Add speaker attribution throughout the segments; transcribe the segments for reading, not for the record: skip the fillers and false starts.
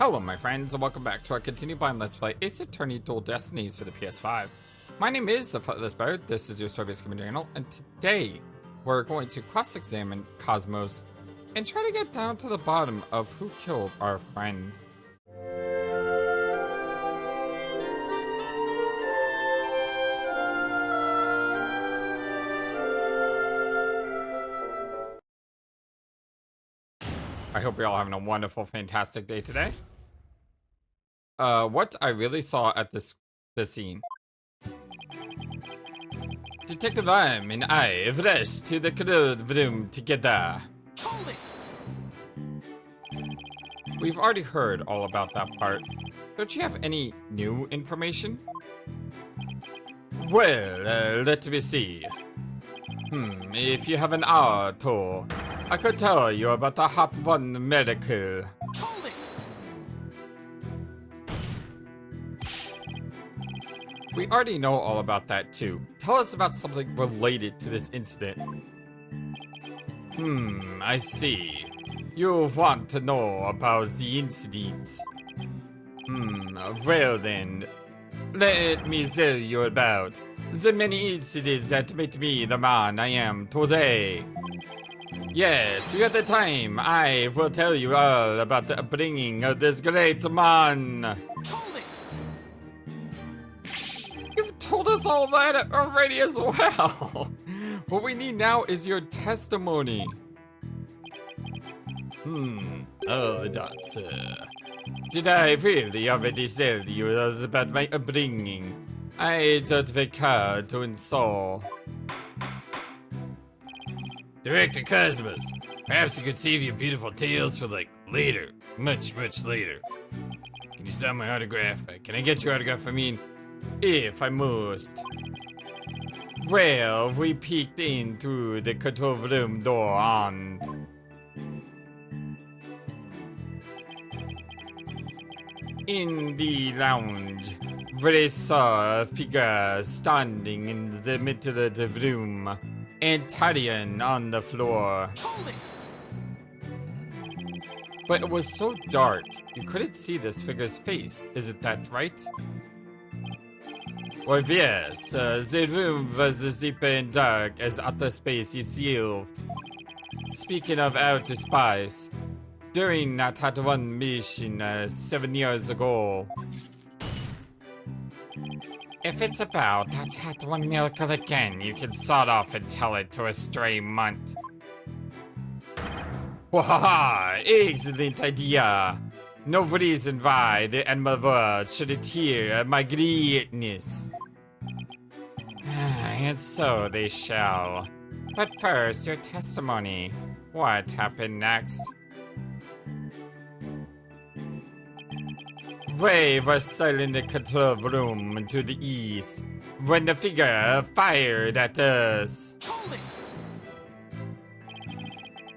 Speaker 1: Hello my friends, and welcome back to our continued blind Let's Play Ace Attorney Dual Destinies for the PS5. My name is the FlightlessBird, this is your story-based community channel, and today we're going to cross-examine Cosmos and try to get down to the bottom of who killed our friend. I hope you're all having a wonderful, fantastic day today. What I really saw at this scene. Detective Lime and I have rushed to the control room together.
Speaker 2: Hold it!
Speaker 1: We've already heard all about that part. Don't you have any new information? Well, let me see. If you have an hour or two, I could tell you about the Hot One miracle.
Speaker 2: Hold it!
Speaker 1: We already know all about that too. Tell us about something related to this incident. I see. You want to know about the incident. Well then, let me tell you about the many incidents that made me the man I am today. Yes, you had the time. I will tell you all about the upbringing of this great man.
Speaker 2: Hold it!
Speaker 1: You've told us all that already as well. What we need now is your testimony. Oh, that's Did I really already tell you about my upbringing? I don't recall doing so. Director Cosmos, perhaps you could save your beautiful tales for like later. Much later. Can you sign my autograph? Can I get your autograph? I mean, if I must. Well, we peeked in through the control room door and... in the lounge, we saw a figure standing in the middle of the room. And Tarian on the floor.
Speaker 2: Hold it!
Speaker 1: But it was so dark, you couldn't see this figure's face, isn't that right? Well, yes, the room was as deep and dark as outer space itself. Speaking of outer space, during that Hot One mission 7 years ago, if it's about that Hot One miracle again, you can sort off and tell it to a stray munt. Wahaha! Excellent idea! No reason why the animal world shouldn't hear my greatness. And so they shall. But first, your testimony. What happened next? We were still in the control room to the east when the figure fired at us.
Speaker 2: Hold it!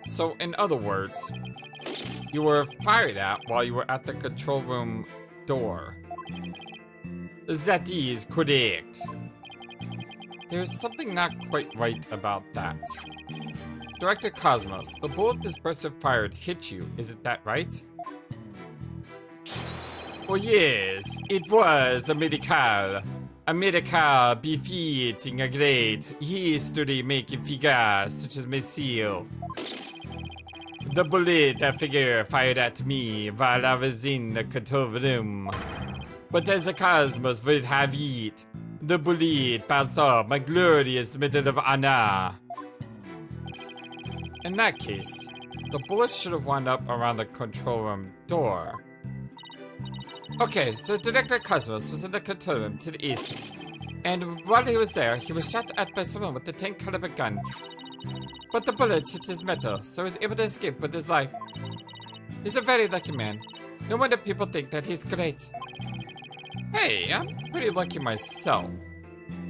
Speaker 1: So, in other words, you were fired at while you were at the control room door. That is correct. There's something not quite right about that. Director Cosmos, the bullet this person fired hit you, isn't that right? Oh yes, it was a miracle befitting a great history-making figure such as myself. The bullet that figure fired at me while I was in the control room. But as the Cosmos would have it, the bullet passed off my glorious Medal of Honor. In that case, the bullet should have wound up around the control room door. Okay, so Director Cosmos was in the control room to the east, and while he was there, he was shot at by someone with a 10 caliber gun. But the bullet hit his metal, so he was able to escape with his life. He's a very lucky man. No wonder people think that he's great. Hey, I'm pretty lucky myself.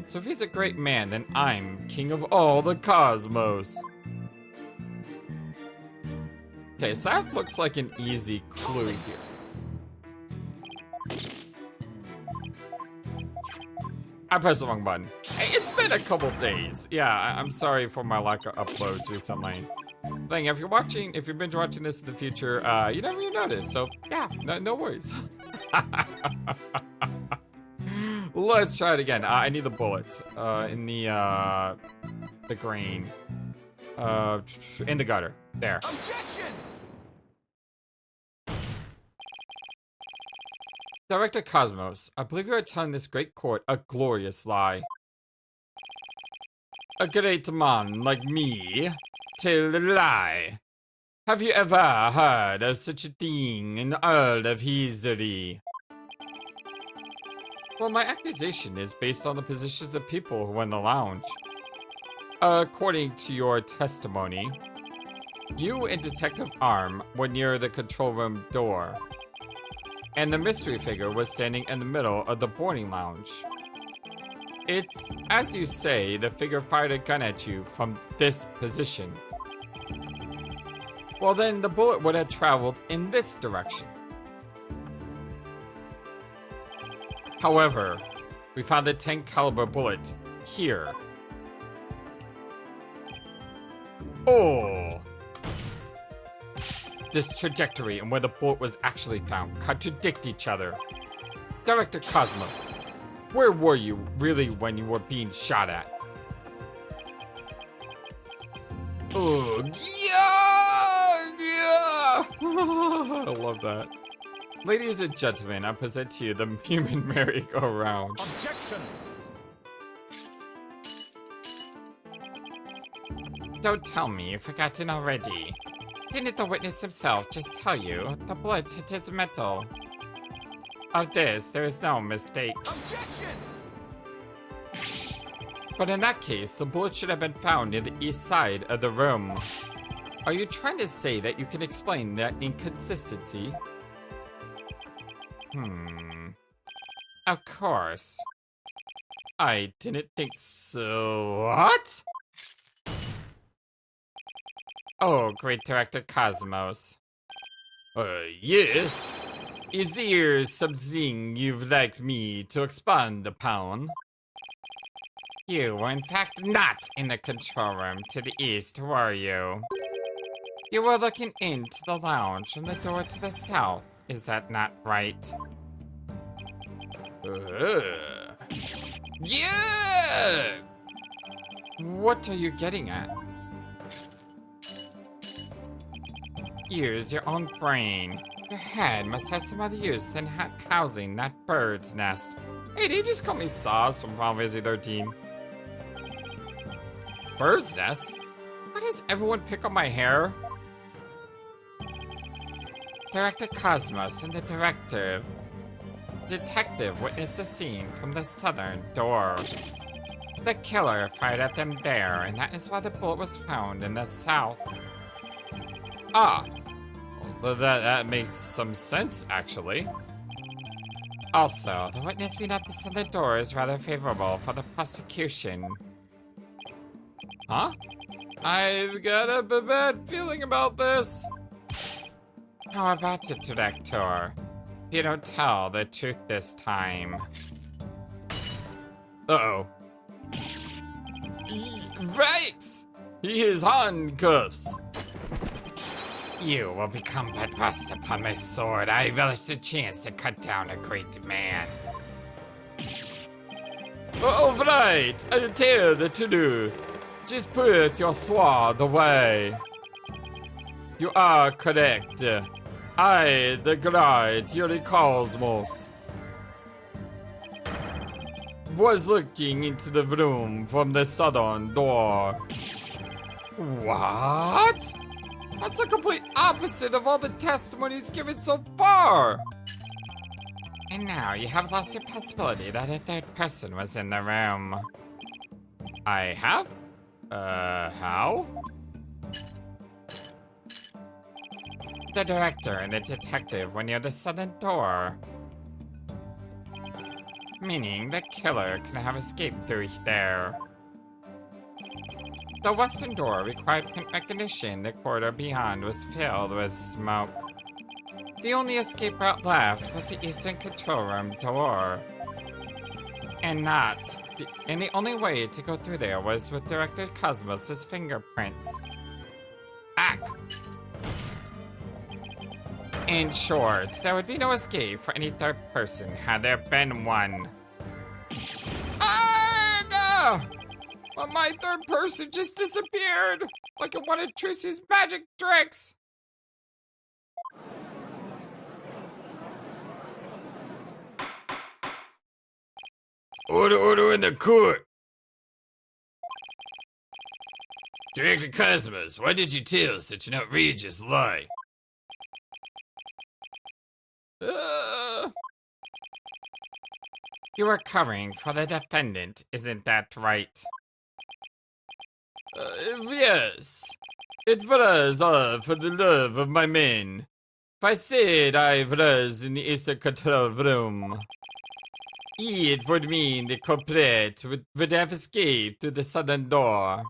Speaker 1: So if he's a great man, then I'm king of all the cosmos. Okay, so that looks like an easy clue here. I pressed the wrong button. Hey, it's been a couple days. Yeah, I'm sorry for my lack of uploads recently. thing. If you've been watching this in the future, you never even noticed. So yeah, no worries. Let's try it again. I need the bullet in the grain. In the gutter. There.
Speaker 2: Objection!
Speaker 1: Director Cosmos, I believe you are telling this great court a glorious lie. A great man like me tell a lie. Have you ever heard of such a thing in all of history? Well, my accusation is based on the positions of the people who were in the lounge. According to your testimony, you and Detective Arm were near the control room door, and the mystery figure was standing in the middle of the boarding lounge. It's, as you say, the figure fired a gun at you from this position. Well, then the bullet would have traveled in this direction. However, we found a 10 caliber bullet here. Oh! This trajectory and where the bullet was actually found contradict each other. Director Cosmo, where were you really when you were being shot at? Oh, yeah! I love that. Ladies and gentlemen, I present to you the human merry-go-round.
Speaker 2: Objection!
Speaker 1: Don't tell me you've forgotten already. Didn't the witness himself just tell you the bullet hit his metal? Of this, there is no mistake.
Speaker 2: Objection!
Speaker 1: But in that case, the bullet should have been found near the east side of the room. Are you trying to say that you can explain that inconsistency? Of course. I didn't think so. What? Oh, great director Cosmos. Yes. Is there something you'd like me to expand upon? You were in fact not in the control room to the east, were you? You were looking into the lounge from the door to the south. Is that not right? Yeah! What are you getting at? Use your own brain. Your head must have some other use than housing that bird's nest. Hey, did you just call me Sauce from Final Fantasy 13? Bird's nest? Why does everyone pick up my hair? Director Cosmos and the detective witnessed the scene from the southern door. The killer fired at them there, and that is why the bullet was found in the south. Ah, well, that makes some sense, actually. Also, the witness being at the southern door is rather favorable for the prosecution. Huh? I've got a bad feeling about this. How about it, Director? If you don't tell the truth this time. Uh-oh. Right! He is handcuffs! You will become but rust upon my sword. I relish the chance to cut down a great man. All right, I tell the truth. Just put your sword away. You are correct. I, the great Yuri Cosmos, was looking into the room from the southern door. What? That's the complete opposite of all the testimonies given so far. And now you have lost your possibility that a third person was in the room. I have? How? The director and the detective were near the southern door. Meaning the killer could have escaped through there. The western door required print recognition. The corridor beyond was filled with smoke. The only escape route left was the eastern control room door. And the only way to go through there was with Director Cosmos' fingerprints. act. In short, there would be no escape for any third person had there been one. Ah, no! Well, my third person just disappeared, like in one of Trucy's magic tricks. Order in the court. Director Cosmos, why did you tell such an outrageous lie? You were covering for the defendant, isn't that right? Yes. It was all for the love of my men. If I said I was in the Eastern control room, it would mean the culprit would have escaped through the southern door.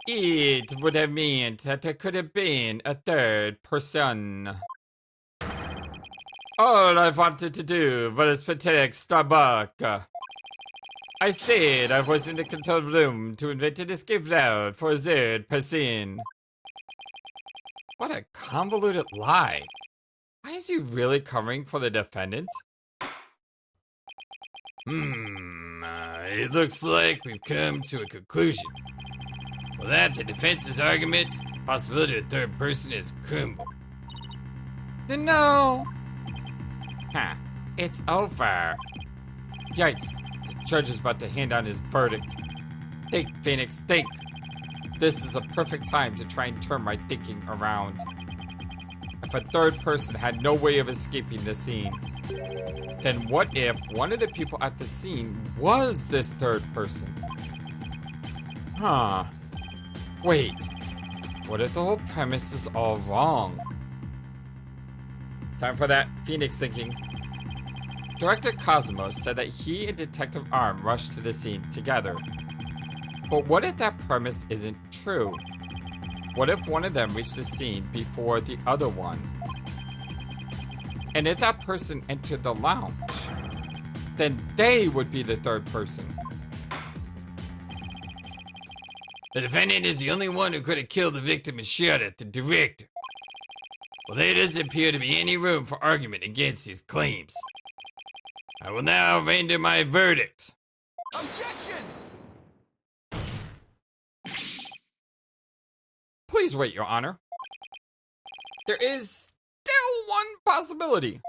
Speaker 1: It would have meant that there could have been a third person. All I wanted to do was protect Starbuck. I said I was in the control room to invent an escape route for a third person. What a convoluted lie. Why is he really covering for the defendant? It looks like we've come to a conclusion. Well, that the defense's argument, the possibility of a third person is crumbled. No. Huh. It's over. Yikes. The judge is about to hand down his verdict. Think, Phoenix, think. This is a perfect time to try and turn my thinking around. If a third person had no way of escaping the scene, then what if one of the people at the scene was this third person? Huh. Wait. What if the whole premise is all wrong? Time for that Phoenix thinking. Director Cosmos said that he and Detective Arm rushed to the scene together. But what if that premise isn't true? What if one of them reached the scene before the other one? And if that person entered the lounge, then they would be the third person. The defendant is the only one who could have killed the victim and shot at the director. Well, there doesn't appear to be any room for argument against his claims. I will now render my verdict. Objection! Please wait, Your Honor. There is still one possibility.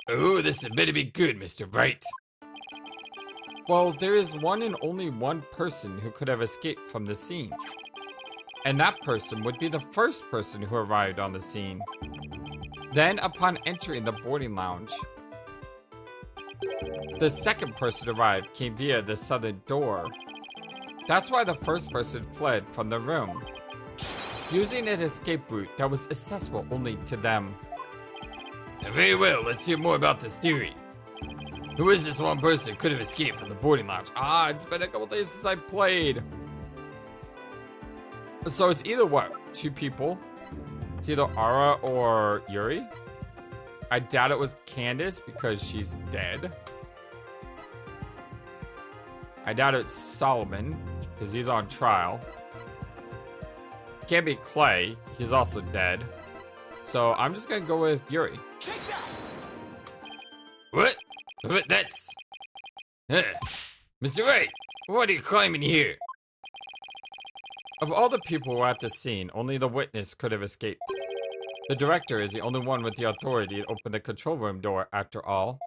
Speaker 1: Oh, this had better be good, Mr. Wright. Well, there is one and only one person who could have escaped from the scene. And that person would be the first person who arrived on the scene. Then, upon entering the boarding lounge, the second person arrived came via the southern door. That's why the first person fled from the room, using an escape route that was accessible only to them. Very well, let's hear more about this theory. Who is this one person who could have escaped from the boarding lounge? It's been a couple days since I played. So it's either what? Two people? It's either Ara or Yuri? I doubt it was Candace because she's dead. I doubt it's Solomon because he's on trial. Can't be Clay, he's also dead. So I'm just gonna go with Yuri. Take that! What? But that's... Mr. Wright, what are you climbing here? Of all the people who were at the scene, only the witness could have escaped. The director is the only one with the authority to open the control room door, after all.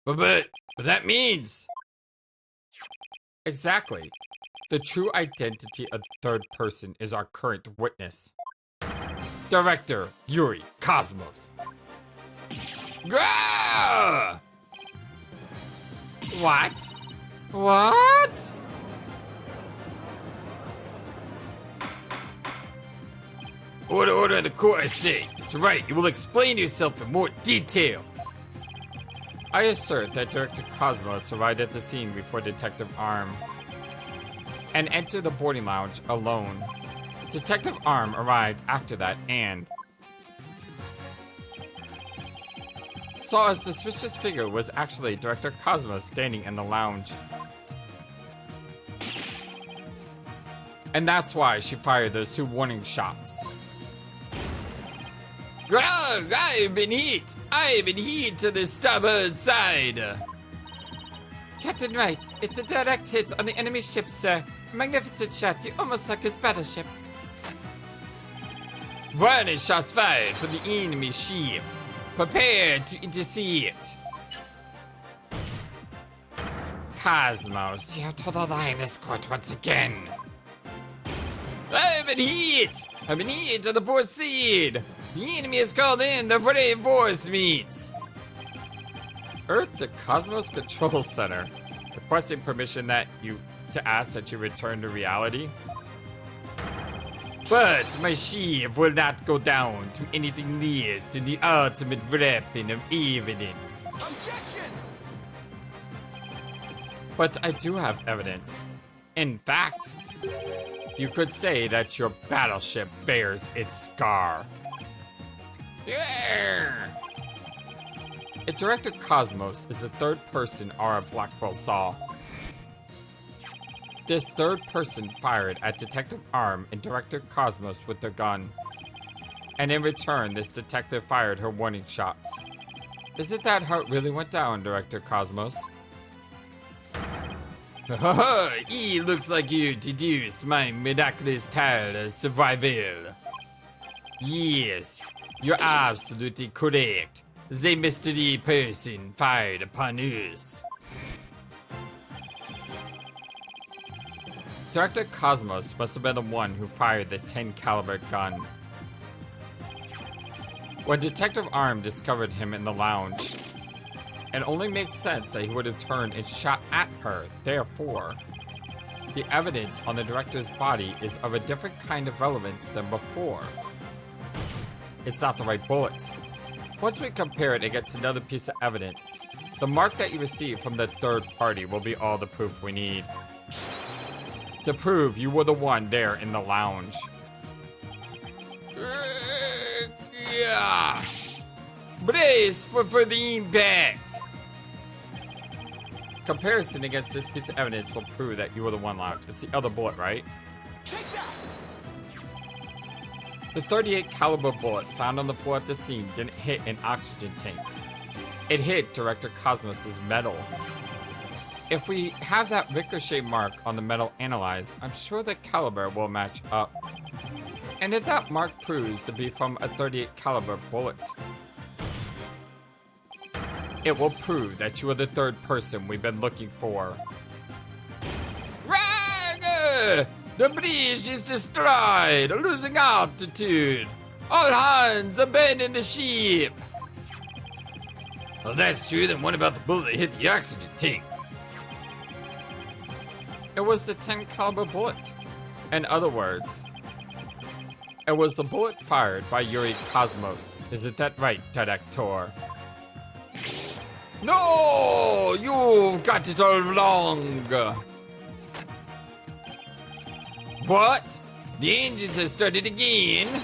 Speaker 1: But that means... Exactly. The true identity of the third person is our current witness. Director Yuri Cosmos. Gah! What? What? Order in the court, I say. Mr. Wright, you will explain yourself in more detail. I assert that Director Cosmos arrived at the scene before Detective Arm and entered the boarding lounge alone. Detective Arm arrived after that and saw a suspicious figure was actually Director Cosmos standing in the lounge. And that's why she fired those 2 warning shots. Grog, I've been hit! I've been hit to the starboard side! Captain Wright, it's a direct hit on the enemy ship, sir. Magnificent shot, you almost sunk his battleship. Warning shots fired for the enemy ship. Prepare to intercept. Cosmos, you have told a lie in this court once again. I've been hit! I've been hit to the port side! The enemy has called in the reinforcements! Earth to Cosmos Control Center. Requesting permission to ask that you return to reality. But my ship will not go down to anything less than the ultimate weapon of evidence.
Speaker 2: Objection!
Speaker 1: But I do have evidence. In fact, you could say that your battleship bears its scar. Yeah. If Director Cosmos is the 3rd person Aura Blackwell saw. This 3rd person fired at Detective Arm and Director Cosmos with their gun. And in return, this detective fired her warning shots. Isn't that how it really went down, Director Cosmos? It looks like you deduced my miraculous tale of survival. Yes, you're absolutely correct. The mystery person fired upon us. Director Cosmos must have been the one who fired the 10 caliber gun. When Detective Arm discovered him in the lounge, it only makes sense that he would have turned and shot at her. Therefore, the evidence on the director's body is of a different kind of relevance than before. It's not the right bullet. Once we compare it against another piece of evidence, the mark that you receive from the 3rd party will be all the proof we need to prove you were the one there in the lounge. Yeah. Brace for the impact. Comparison against this piece of evidence will prove that you were the one lounge. It's the other bullet, right?
Speaker 2: Take that!
Speaker 1: The 38 caliber bullet found on the floor at the scene didn't hit an oxygen tank. It hit Director Cosmos's metal. If we have that ricochet mark on the metal analyzed, I'm sure the caliber will match up. And if that mark proves to be from a 38 caliber bullet, it will prove that you are the 3rd person we've been looking for. Rag! The bridge is destroyed, losing altitude. All hands abandon the ship. Well, that's true. Then what about the bullet that hit the oxygen tank? It was the 10 caliber bullet. In other words, it was the bullet fired by Yuri Cosmos. Isn't that right, Director? No! You've got it all wrong! What? The engines have started again?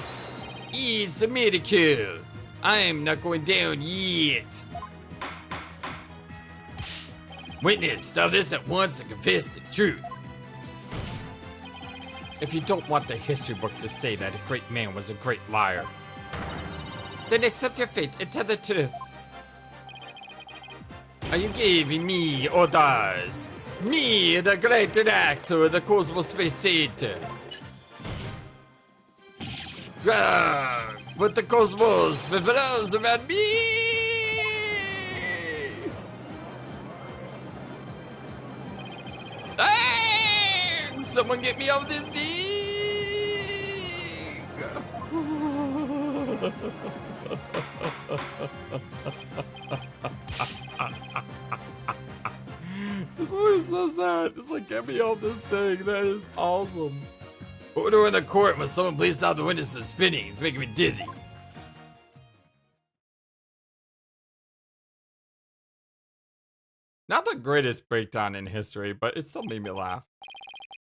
Speaker 1: It's a miracle. I'm not going down yet. Witness, stop this at once and confess the truth. If you don't want the history books to say that a great man was a great liar, then accept your fate and tell the truth. Are you giving me orders? Me, the great director of the Cosmos Space Center. But the cosmos revolves around me. Ah! Someone get me off this thing. This always says that. It's like, get me off this thing. That is awesome. Order in the court. Must someone please stop the windows from spinning? It's making me dizzy. Not the greatest breakdown in history, but it still made me laugh.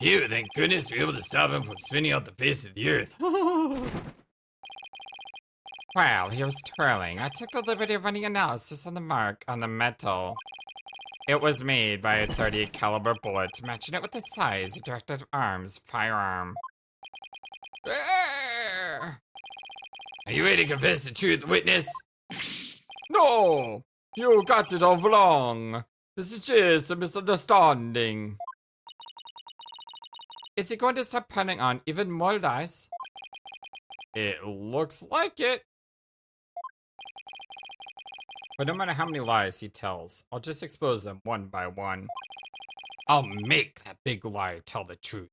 Speaker 1: Phew, thank goodness we were able to stop him from spinning out the face of the earth. Well, he was twirling. I took the liberty of running analysis on the mark on the metal. It was made by a .38 caliber bullet, matching it with the size of directed arms firearm. Are you ready to confess the truth, witness? No! You got it all wrong. This is just a misunderstanding. Is he going to start putting on even more lies? It looks like it. But no matter how many lies he tells, I'll just expose them one by one. I'll make that big liar tell the truth.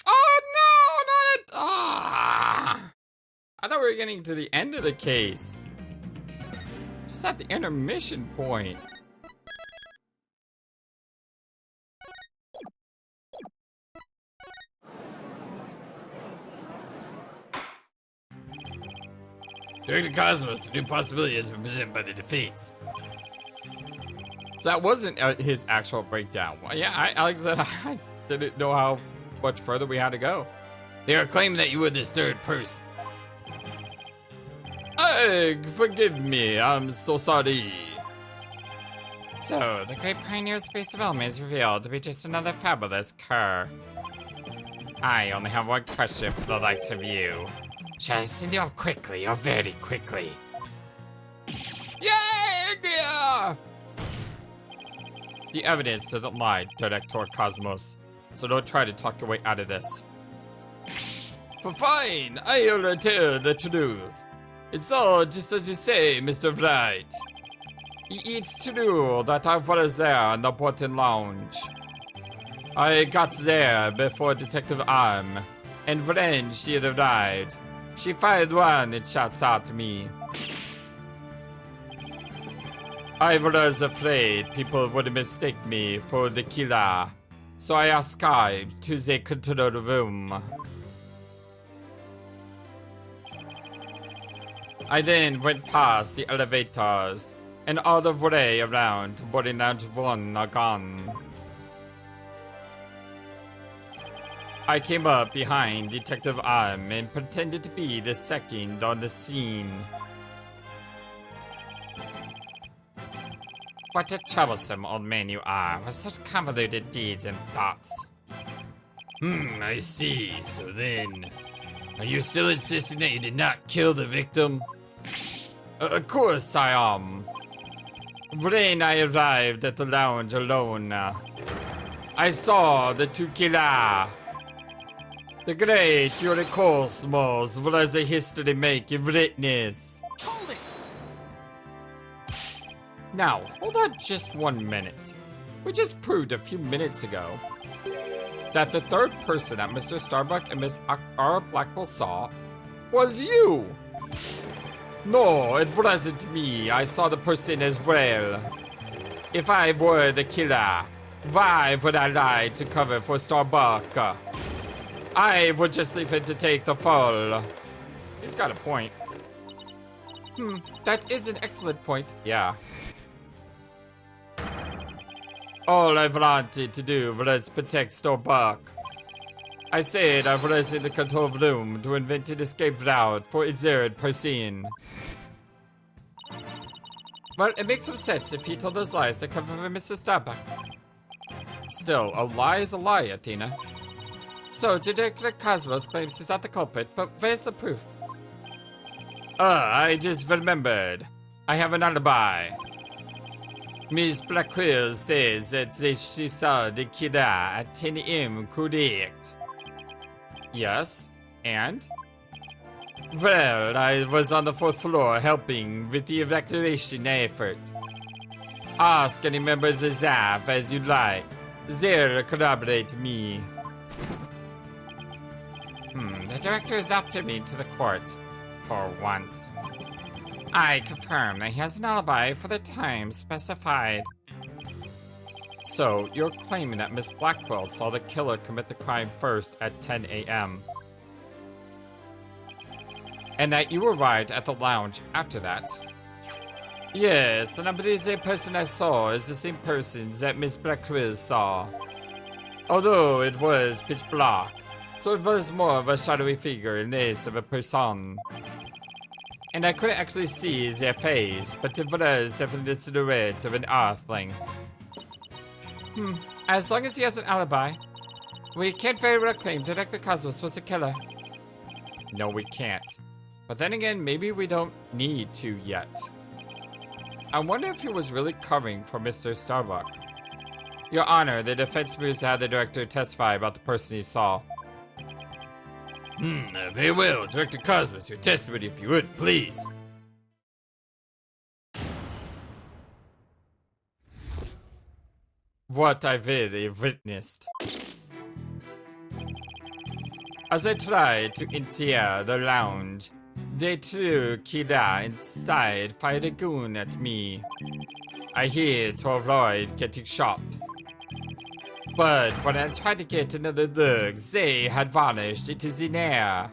Speaker 1: Oh no, not it! Ah! I thought we were getting to the end of the case. Just at the intermission point. Director Cosmos, a new possibility has been presented by the defeats. So that wasn't his actual breakdown. Well, yeah, Alex said I didn't know how much further we had to go. They are claiming that you were this third person. Forgive me, I'm so sorry. So, the great pioneer of space development is revealed to be just another fabulous cur. I only have one question for the likes of you. Shall I send you off quickly or very quickly? Yeah! The evidence doesn't lie, Director Cosmos. So don't try to talk your way out of this. Fine, I'll tell the truth. It's all just as you say, Mr. Wright. It's true that I was there in the boarding lounge. I got there before Detective Arm, and when she arrived, she fired one and shouts at me. I was afraid people would mistake me for the killer, so I escaped to the control room. I then went past the elevators and all the way around to boarding lounge 1 again. I came up behind Detective Arm and pretended to be the second on the scene. What a troublesome old man you are, with such convoluted deeds and thoughts. I see. So then, are you still insisting that you did not kill the victim? Of course I am. When I arrived at the lounge alone, I saw the two killers. The great Yuri Cosmos was a history-making witness.
Speaker 2: Hold it!
Speaker 1: Now, hold on just 1 minute. We just proved a few minutes ago that the third person that Mr. Starbuck and Miss R. Blackwell saw was you. No, it wasn't me. I saw the person as well. If I were the killer, why would I lie to cover for Starbuck? I would just leave him to take the fall. He's got a point. That is an excellent point. Yeah. All I wanted to do was protect Starbuck. I said I was in the control room to invent an escape route for a third person. Well, it makes some sense if he told those lies to cover for Mr. Starbuck. Still, a lie is a lie, Athena. So, Detective Cosmos claims he's not the culprit, but where's the proof? I just remembered. I have an alibi. Miss Blackwell says that she saw the killer at 10 a.m. correct? Yes, and? Well, I was on the 4th floor helping with the evacuation effort. Ask any members of staff as you like. They'll corroborate me. The director is after me to the court. For once. I confirm that he has an alibi for the time specified. So, you're claiming that Miss Blackwell saw the killer commit the crime first at 10 a.m. And that you arrived at the lounge after that? Yes, and I believe the person I saw is the same person that Miss Blackwell saw. Although it was pitch black, so it was more of a shadowy figure and less of a person. And I couldn't actually see their face, but it was definitely the silhouette of an Earthling. As long as he has an alibi, we can't very well claim Detective Cosmos was the killer. No, we can't. But then again, maybe we don't need to yet. I wonder if he was really covering for Mr. Starbuck. Your Honor, the defense moves to have the director testify about the person he saw. Very well, Director Cosmos, your testimony if you would, please. What I really witnessed. As I tried to enter the lounge, the two killer inside fired a gun at me. I hid to avoid getting shot. But when I tried to get another look, they had vanished into thin air.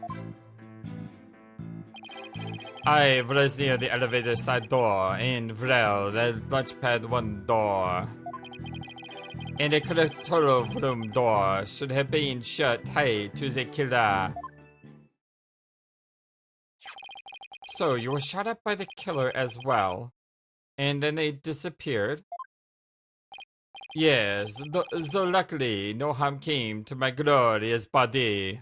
Speaker 1: I was near the elevator side door and well, the launchpad 1 door. And the control room door should have been shut tight to the killer. So you were shot up by the killer as well, and then they disappeared? Yes, though luckily no harm came to my glorious body.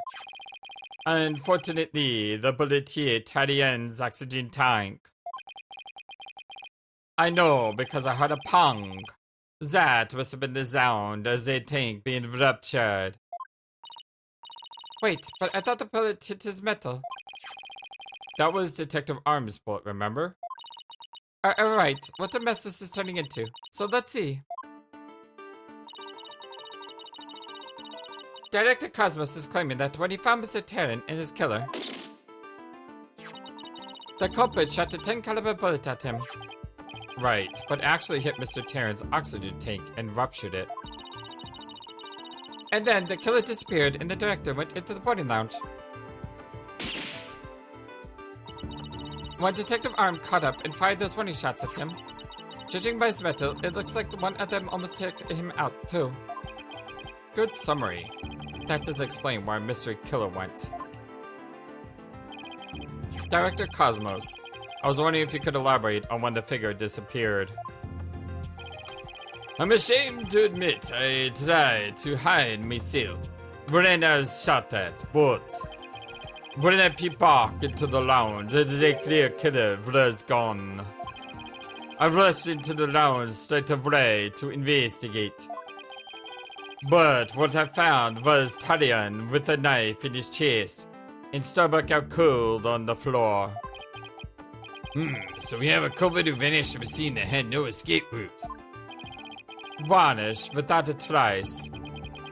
Speaker 1: Unfortunately, the bullet hit Tarian's oxygen tank. I know because I heard a pong. That must have been the sound of the tank being ruptured. Wait, but I thought the bullet hit his metal. That was Detective Arm's bullet, remember? Alright, what a mess this is turning into. So let's see. Director Cosmos is claiming that when he found Mr. Terran and his killer, the culprit shot a 10 caliber bullet at him. Right, but actually hit Mr. Terran's oxygen tank and ruptured it. And then the killer disappeared and the director went into the boarding lounge. When Detective Arm caught up and fired those warning shots at him, judging by his metal, it looks like one of them almost took him out too. Good summary. That does explain where Mr. Killer went. Director Cosmos, I was wondering if you could elaborate on when the figure disappeared. I'm ashamed to admit I tried to hide myself when I was shot at, but when I peeped back into the lounge, the clear killer was gone. I rushed into the lounge straight away to investigate. But what I found was Talion with a knife in his chest and Starbuck out cold on the floor. So we have a culprit who vanished from a scene that had no escape route. Vanished without a trace.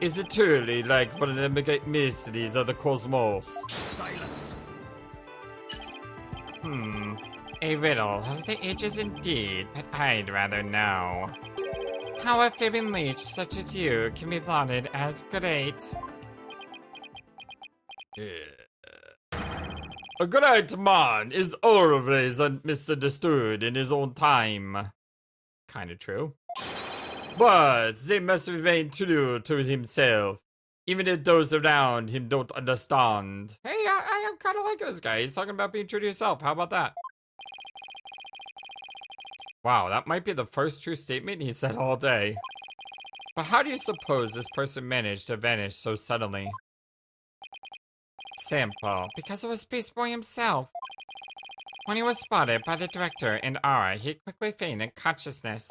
Speaker 1: Is it truly like one of the mysteries of the cosmos?
Speaker 2: Silence.
Speaker 1: A riddle of the ages indeed, but I'd rather know. How a fibbing leech such as you can be lauded as great. A great man is always misunderstood in his own time. Kinda true. But they must remain true to himself, even if those around him don't understand. Hey, I kinda like this guy. He's talking about being true to yourself. How about that? Wow, that might be the first true statement he said all day. But how do you suppose this person managed to vanish so suddenly? Simple, because it was Space Boy himself. When he was spotted by the director and Ara, he quickly feigned consciousness.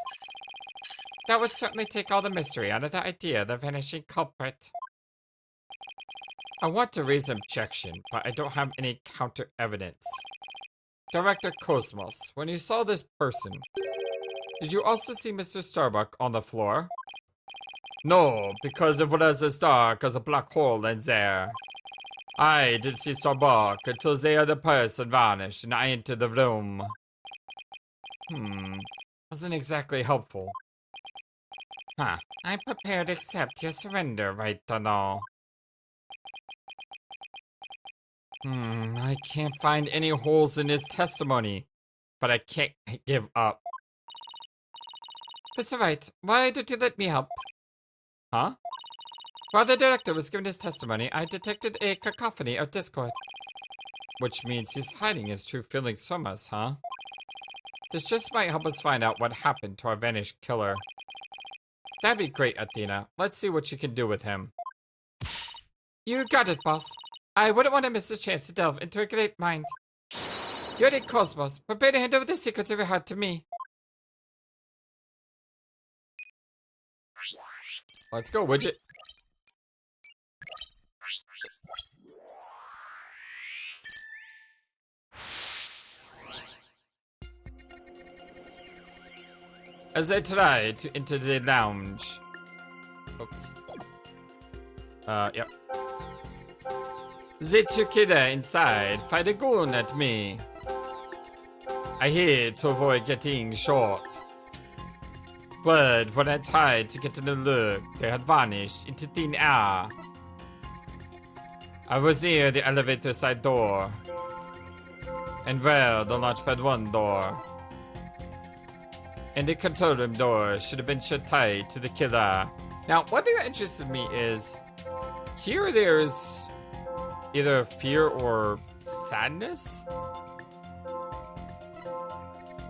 Speaker 1: That would certainly take all the mystery out of the idea of the vanishing culprit. I want to raise an objection, but I don't have any counter evidence. Director Cosmos, when you saw this person, did you also see Mr. Starbuck on the floor? No, because it was as dark as a black hole in there. I didn't see Starbuck until the other person vanished and I entered the room. Wasn't exactly helpful. Huh, I'm prepared to accept your surrender right now. I can't find any holes in his testimony, but I can't give up. Mr. Wright, why did you let me help? Huh? While the director was giving his testimony, I detected a cacophony of discord. which means he's hiding his true feelings from us, huh? This just might help us find out what happened to our vanished killer. That'd be great, Athena. Let's see what you can do with him. You got it, boss. I wouldn't want to miss a chance to delve into a great mind. You're the Cosmos. Prepare to hand over the secrets of your heart to me. Let's go, Widget. As I try to enter the lounge. Oops. Yep. The two killer inside fired a gun at me. I hid to avoid getting shot. But when I tried to get a look, they had vanished into thin air. I was near the elevator side door. And well, the launchpad 1 door. And the control room door should have been shut tight to the killer. Now, one thing that interested me is, here there's either fear or sadness.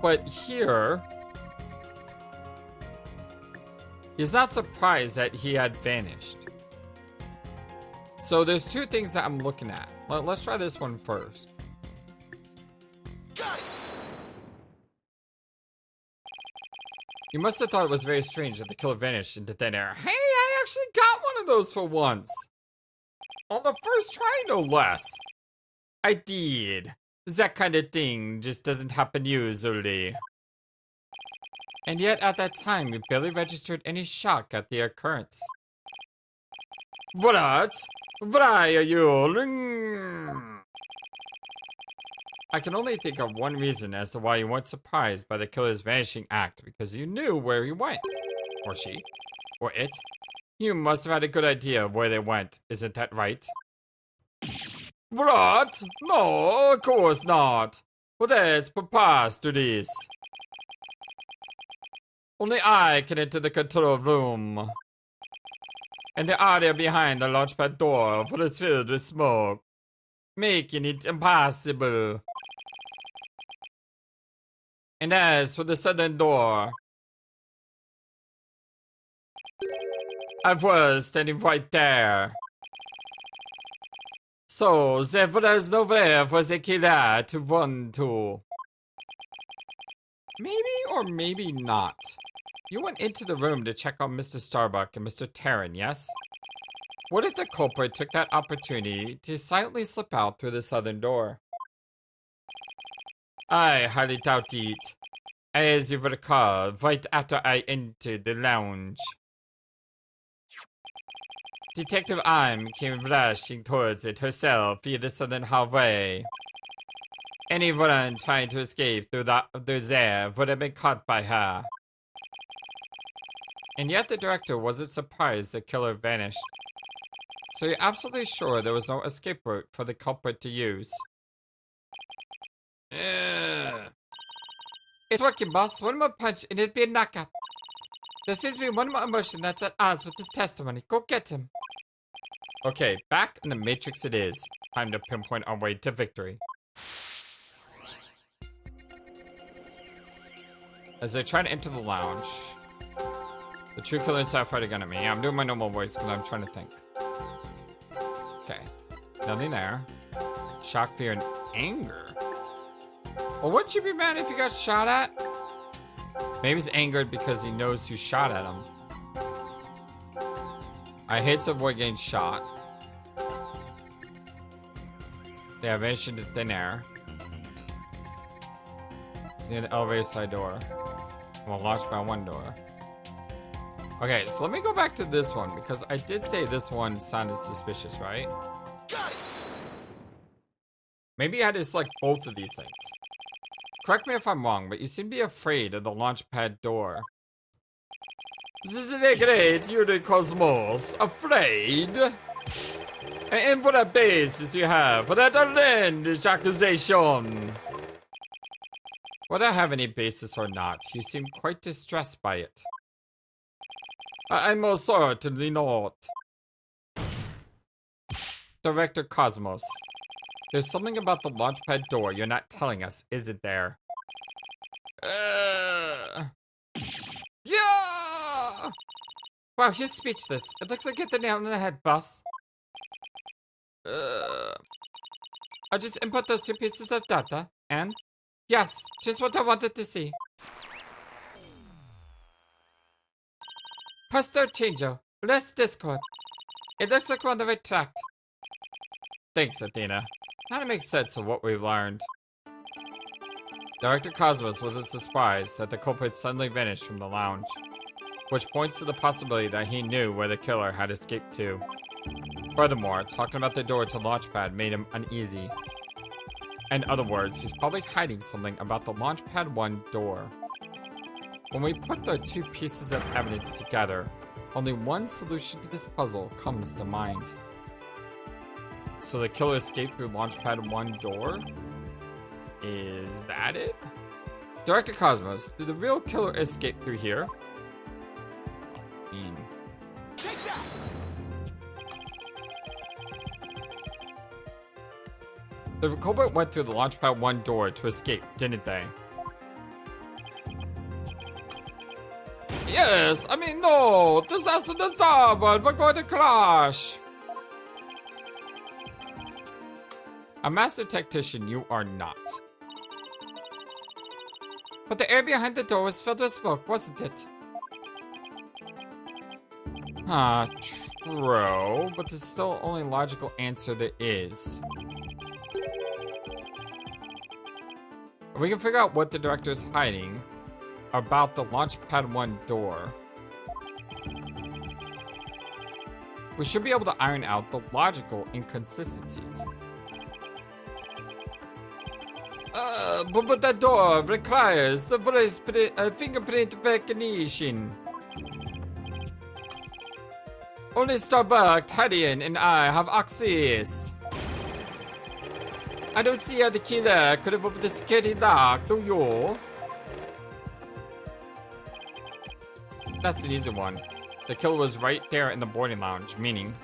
Speaker 1: But here, he's not surprised that he had vanished. So there's two things that I'm looking at. Let's try this one first.
Speaker 2: Got it.
Speaker 1: You must have thought it was very strange that the killer vanished into thin air. Hey, I actually got one of those for once. On the first try, no less. I did. That kind of thing just doesn't happen usually. And yet at that time, we barely registered any shock at the occurrence. What? Why are you? I can only think of one reason as to why you weren't surprised by the killer's vanishing act, because you knew where he went. Or she. Or it. You must have had a good idea of where they went, isn't that right? What? No, of course not. But that's preposterous. Only I can enter the control room. And the area behind the launchpad door was filled with smoke, making it impossible. And as for the southern door, I was standing right there. So there was nowhere for the killer to run to. Maybe or maybe not. You went into the room to check on Mr. Starbuck and Mr. Terran, yes? What if the culprit took that opportunity to silently slip out through the southern door? I highly doubt it. As you recall, right after I entered the lounge, Detective Im came rushing towards it herself via the southern hallway. Anyone trying to escape through there would have been caught by her. And yet the director wasn't surprised the killer vanished. So you're absolutely sure there was no escape route for the culprit to use? It's working, boss. One more punch and it'd be a knockout. There seems to be one more emotion that's at odds with this testimony. Go get him. Okay, back in the Matrix it is. Time to pinpoint our way to victory. As I try to enter the lounge, the true killer inside fighting at me. Yeah, I'm doing my normal voice because I'm trying to think. Okay, nothing there. Shock, fear, and anger. Well, wouldn't you be mad if you got shot at? Maybe he's angered because he knows who shot at him. I hate to avoid getting shot. They have vanished into thin air. He's near the elevator side door. We'll launch by one door. Okay, so let me go back to this one because I did say this one sounded suspicious, right?
Speaker 2: Got it.
Speaker 1: Maybe I had to select both of these things. Correct me if I'm wrong, but you seem to be afraid of the launchpad door. This is a great Yuri Cosmos. Afraid? And what a basis you have for that outlandish accusation. Whether I have any basis or not, you seem quite distressed by it. I most certainly not. Director Cosmos, There's something about the launchpad door you're not telling us, isn't there? Yeah! Wow, he's speechless. It looks like you hit the nail on the head, boss. I'll just input those 2 pieces of data, and... Yes, just what I wanted to see. Presto Chango, less Discord. It looks like we're on the right track. Thanks, Athena. Now it makes sense of what we've learned. Director Cosmos wasn't surprised that the culprit suddenly vanished from the lounge, which points to the possibility that he knew where the killer had escaped to. Furthermore, talking about the door to Launchpad made him uneasy. In other words, he's probably hiding something about the Launchpad 1 door. When we put the 2 pieces of evidence together, only one solution to this puzzle comes to mind. So the killer escaped through Launchpad 1 door? Is that it? Director Cosmos, did the real killer escape through here?
Speaker 2: Take that!
Speaker 1: The culprit went through the Launchpad 1 door to escape, didn't they? Yes, I mean, no! Disaster to starboard! We're going to crash! A master tactician you are not. But the air behind the door was filled with smoke, wasn't it? True, but there's still only logical answer there is. If we can figure out what the director is hiding about the Launchpad 1 door, we should be able to iron out the logical inconsistencies. But that door requires the fingerprint recognition. Only Starbuck, Tadian, and I have access. I don't see how the killer could have opened the security lock, do you? That's an easy one. The killer was right there in the boarding lounge, meaning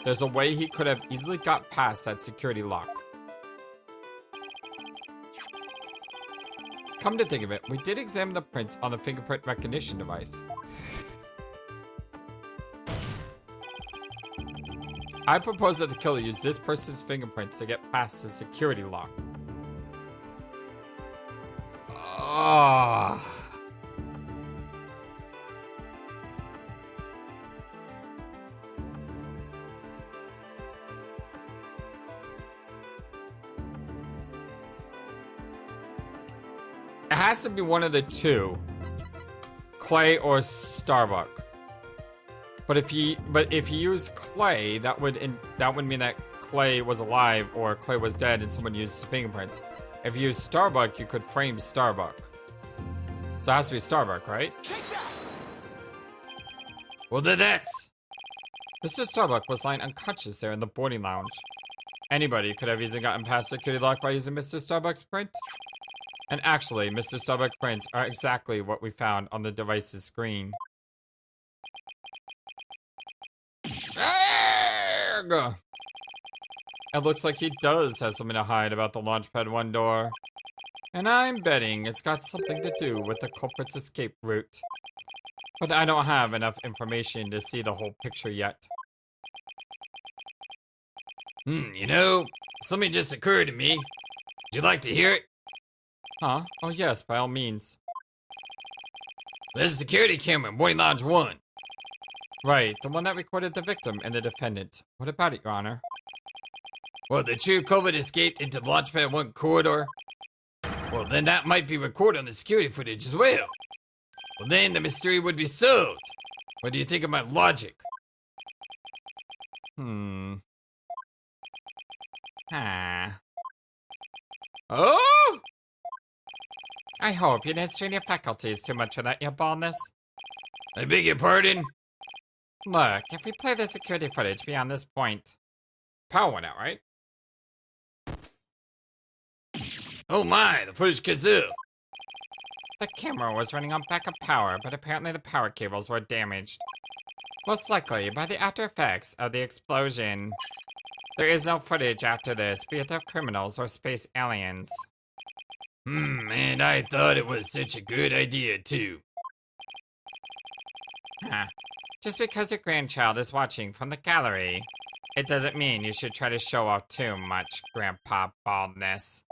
Speaker 1: there's a way he could have easily got past that security lock. Come to think of it, we did examine the prints on the fingerprint recognition device. I propose that the killer use this person's fingerprints to get past the security lock. It has to be one of the two, Clay or Starbuck. But if he used Clay, that would mean that Clay was alive or Clay was dead and someone used his fingerprints. If you use Starbuck, you could frame Starbuck. So it has to be Starbuck, right?
Speaker 2: Take that!
Speaker 1: Well, then that's... Mr. Starbuck was lying unconscious there in the boarding lounge. Anybody could have easily gotten past security lock by using Mr. Starbuck's print. And actually, Mr. Starbuck's prints are exactly what we found on the device's screen. It looks like he does have something to hide about the Launchpad 1 door. And I'm betting it's got something to do with the culprit's escape route. But I don't have enough information to see the whole picture yet.
Speaker 3: You know, something just occurred to me. Would you like to hear it?
Speaker 1: Huh? Oh yes, by all means.
Speaker 3: There's a security camera in Boarding Lounge 1.
Speaker 1: Right, the one that recorded the victim and the defendant. What about it, Your Honor?
Speaker 3: Well, the true culprit escaped into the Launchpad 1 corridor. Well, then that might be recorded on the security footage as well. Well, then the mystery would be solved. What do you think of my logic?
Speaker 1: Oh! I hope you didn't strain your faculties too much with that, your baldness.
Speaker 3: I beg your pardon?
Speaker 1: Look, if we play the security footage beyond this point... Power went out, right?
Speaker 3: Oh my, the footage cuts off.
Speaker 1: The camera was running on backup power, but apparently the power cables were damaged. Most likely by the after effects of the explosion. There is no footage after this, be it of criminals or space aliens.
Speaker 3: And I thought it was such a good idea too.
Speaker 1: Huh. Just because your grandchild is watching from the gallery, it doesn't mean you should try to show off too much, Grandpa Baldness.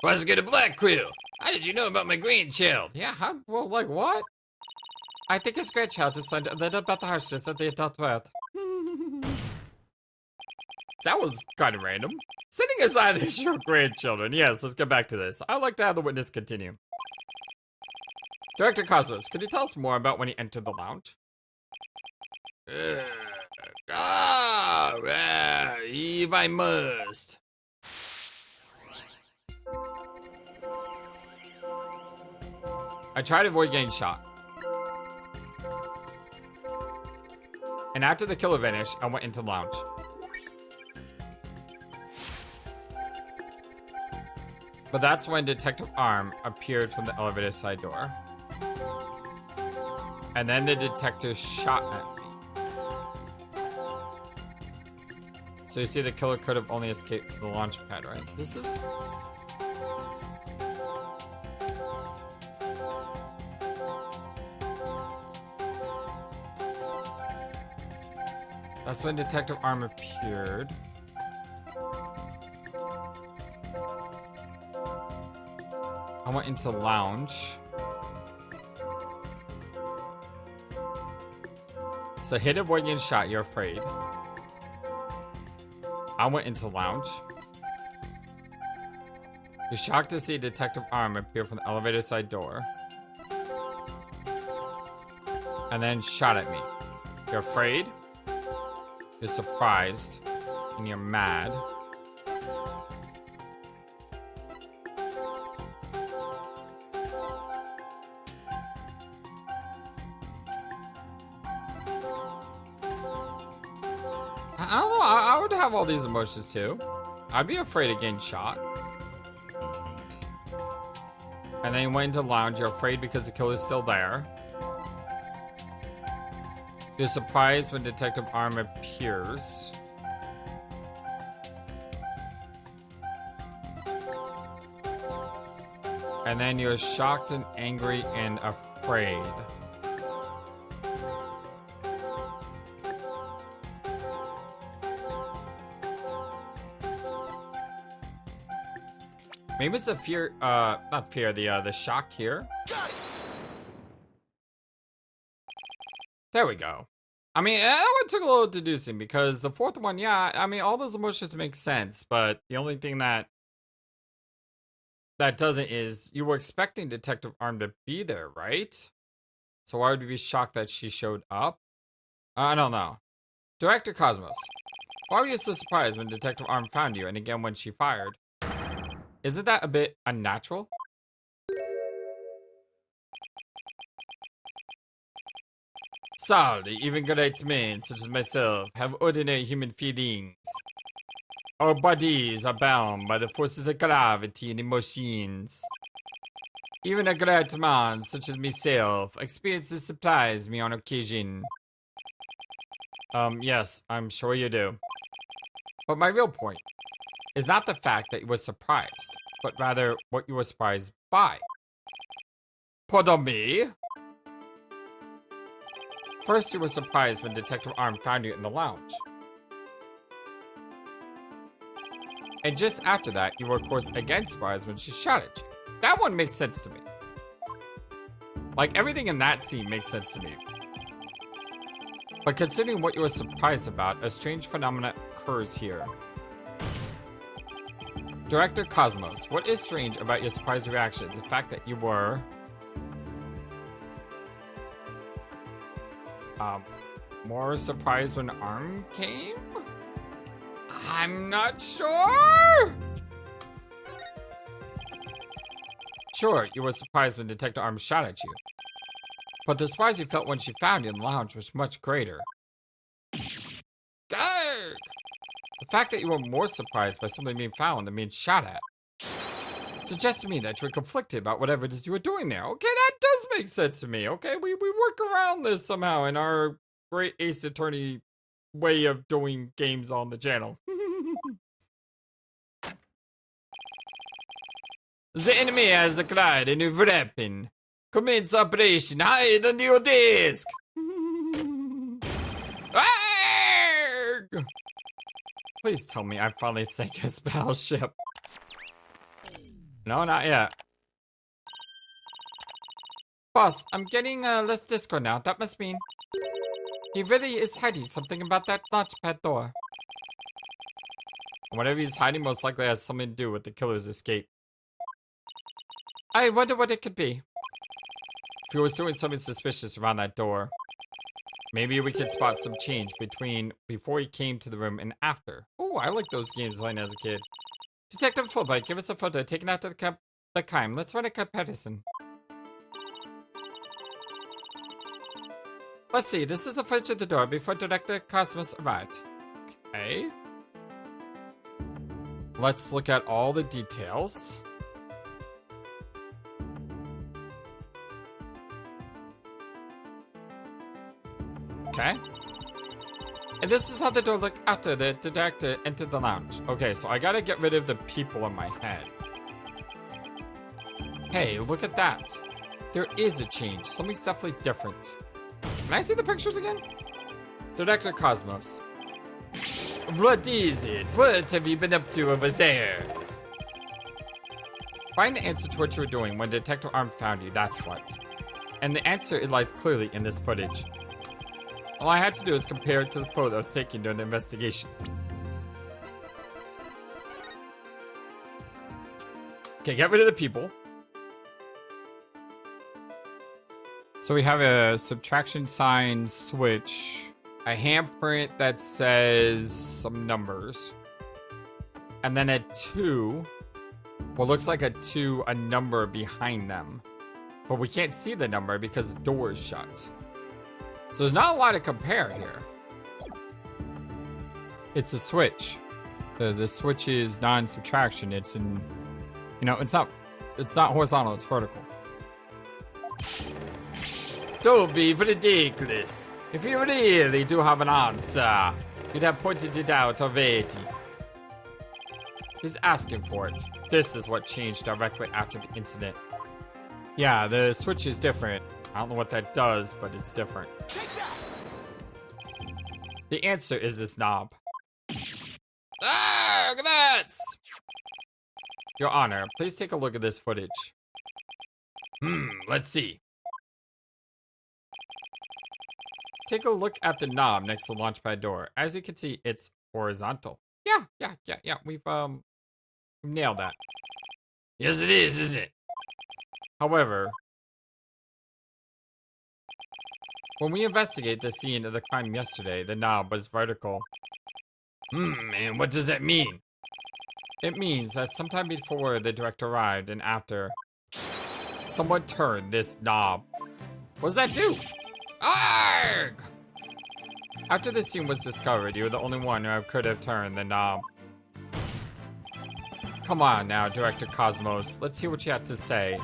Speaker 3: Why's it a black quill? How did you know about my grandchild?
Speaker 1: Yeah, well, like what? I think his grandchild just learned a little about the harshness of the adult world. That was kind of random. Setting aside the issue of grandchildren, yes, let's get back to this. I'd like to have the witness continue. Director Cosmos, could you tell us more about when he entered the lounge?
Speaker 3: If I must.
Speaker 1: I tried to avoid getting shot. And after the killer vanished, I went into the lounge. But that's when Detective Arm appeared from the elevator side door. And then the detective shot at me. So you see the killer could have only escaped to the launch pad, right? This is... That's when Detective Arm appeared. I went into the lounge. So hit avoid getting shot, you're afraid. I went into the lounge. You're shocked to see Detective Arm appear from the elevator side door. And then shot at me. You're afraid. You're surprised. And you're mad. I don't know, I would have all these emotions too. I'd be afraid of getting shot. And then you went into the lounge, you're afraid because the killer's still there. You're surprised when Detective Arm appears. And then you're shocked and angry and afraid. Maybe it's a fear, not fear, the shock here.
Speaker 2: Got it.
Speaker 1: There we go. I mean, that one took a little deducing because the fourth one, yeah, I mean, all those emotions make sense, but the only thing that doesn't is you were expecting Detective Arm to be there, right? So why would you be shocked that she showed up? I don't know. Director Cosmos, why were you so surprised when Detective Arm found you and again when she fired? Isn't that a bit unnatural? Sorry, even great men such as myself have ordinary human feelings. Our bodies are bound by the forces of gravity and emotions. Even a great man such as myself experiences surprise me on occasion. Yes, I'm sure you do. But my real point is not the fact that you were surprised, but rather what you were surprised by. Pardon me? First, you were surprised when Detective Arm found you in the lounge. And just after that, you were of course again surprised when she shot at you. That one makes sense to me. Like, everything in that scene makes sense to me. But considering what you were surprised about, a strange phenomenon occurs here. Director Cosmos, what is strange about your surprise reaction? The fact that you were... more surprised when Arm came? I'm not sure! Sure, you were surprised when Detective Arm shot at you. But the surprise you felt when she found you in the lounge was much greater. Garg! The fact that you were more surprised by something being found than being shot at suggests to me that you were conflicted about whatever it is you were doing there. Okay, that does make sense to me. Okay, we work around this somehow in our great Ace Attorney way of doing games on the channel.
Speaker 3: The enemy has acquired a new weapon. Commence operation. Hide on your desk. Arrgh!
Speaker 1: Please tell me I finally sank his battleship. No, not yet. Boss, I'm getting less Discord now. That must mean he really is hiding something about that launchpad door. Whatever he's hiding most likely has something to do with the killer's escape. I wonder what it could be. If he was doing something suspicious around that door, maybe we could spot some change between before he came to the room and after. Oh, I like those games playing as a kid. Detective Fulbright, give us a photo taken after the crime. Let's run a comparison. Let's see, this is the footage of the door before Director Cosmos arrived. Okay. Let's look at all the details. Okay. And this is how the door looked after the director entered the lounge. Okay, so I gotta get rid of the people in my head. Hey, look at that. There is a change. Something's definitely different. Can I see the pictures again? Director Cosmos.
Speaker 3: What is it? What have you been up to over there?
Speaker 1: Find the answer to what you were doing when Detective Arm found you, that's what. And the answer, it lies clearly in this footage. All I had to do is compare it to the photos taken during the investigation. Okay, get rid of the people. So we have a subtraction sign switch, a handprint that says some numbers, and then a 2, what looks like a 2, a number behind them. But we can't see the number because the door is shut. So there's not a lot to compare here. It's a switch. The switch is non-subtraction. It's in, you know, it's not horizontal, it's vertical.
Speaker 3: Don't be ridiculous. If you really do have an answer, you'd have pointed it out already.
Speaker 1: He's asking for it. This is what changed directly after the incident. Yeah, the switch is different. I don't know what that does, but it's different.
Speaker 2: Take that!
Speaker 1: The answer is this knob.
Speaker 3: Ah, that's.
Speaker 1: Your Honor, please take a look at this footage.
Speaker 3: Let's see.
Speaker 1: Take a look at the knob next to the launchpad door. As you can see, it's horizontal. Yeah. We've nailed that.
Speaker 3: Yes, it is, isn't it?
Speaker 1: However, when we investigate the scene of the crime yesterday, the knob was vertical.
Speaker 3: And what does that mean?
Speaker 1: It means that sometime before the director arrived and after, someone turned this knob. What does that do?
Speaker 3: Arrgh!
Speaker 1: After the scene was discovered, you were the only one who could have turned the knob. Come on now, Director Cosmos. Let's hear what you have to say.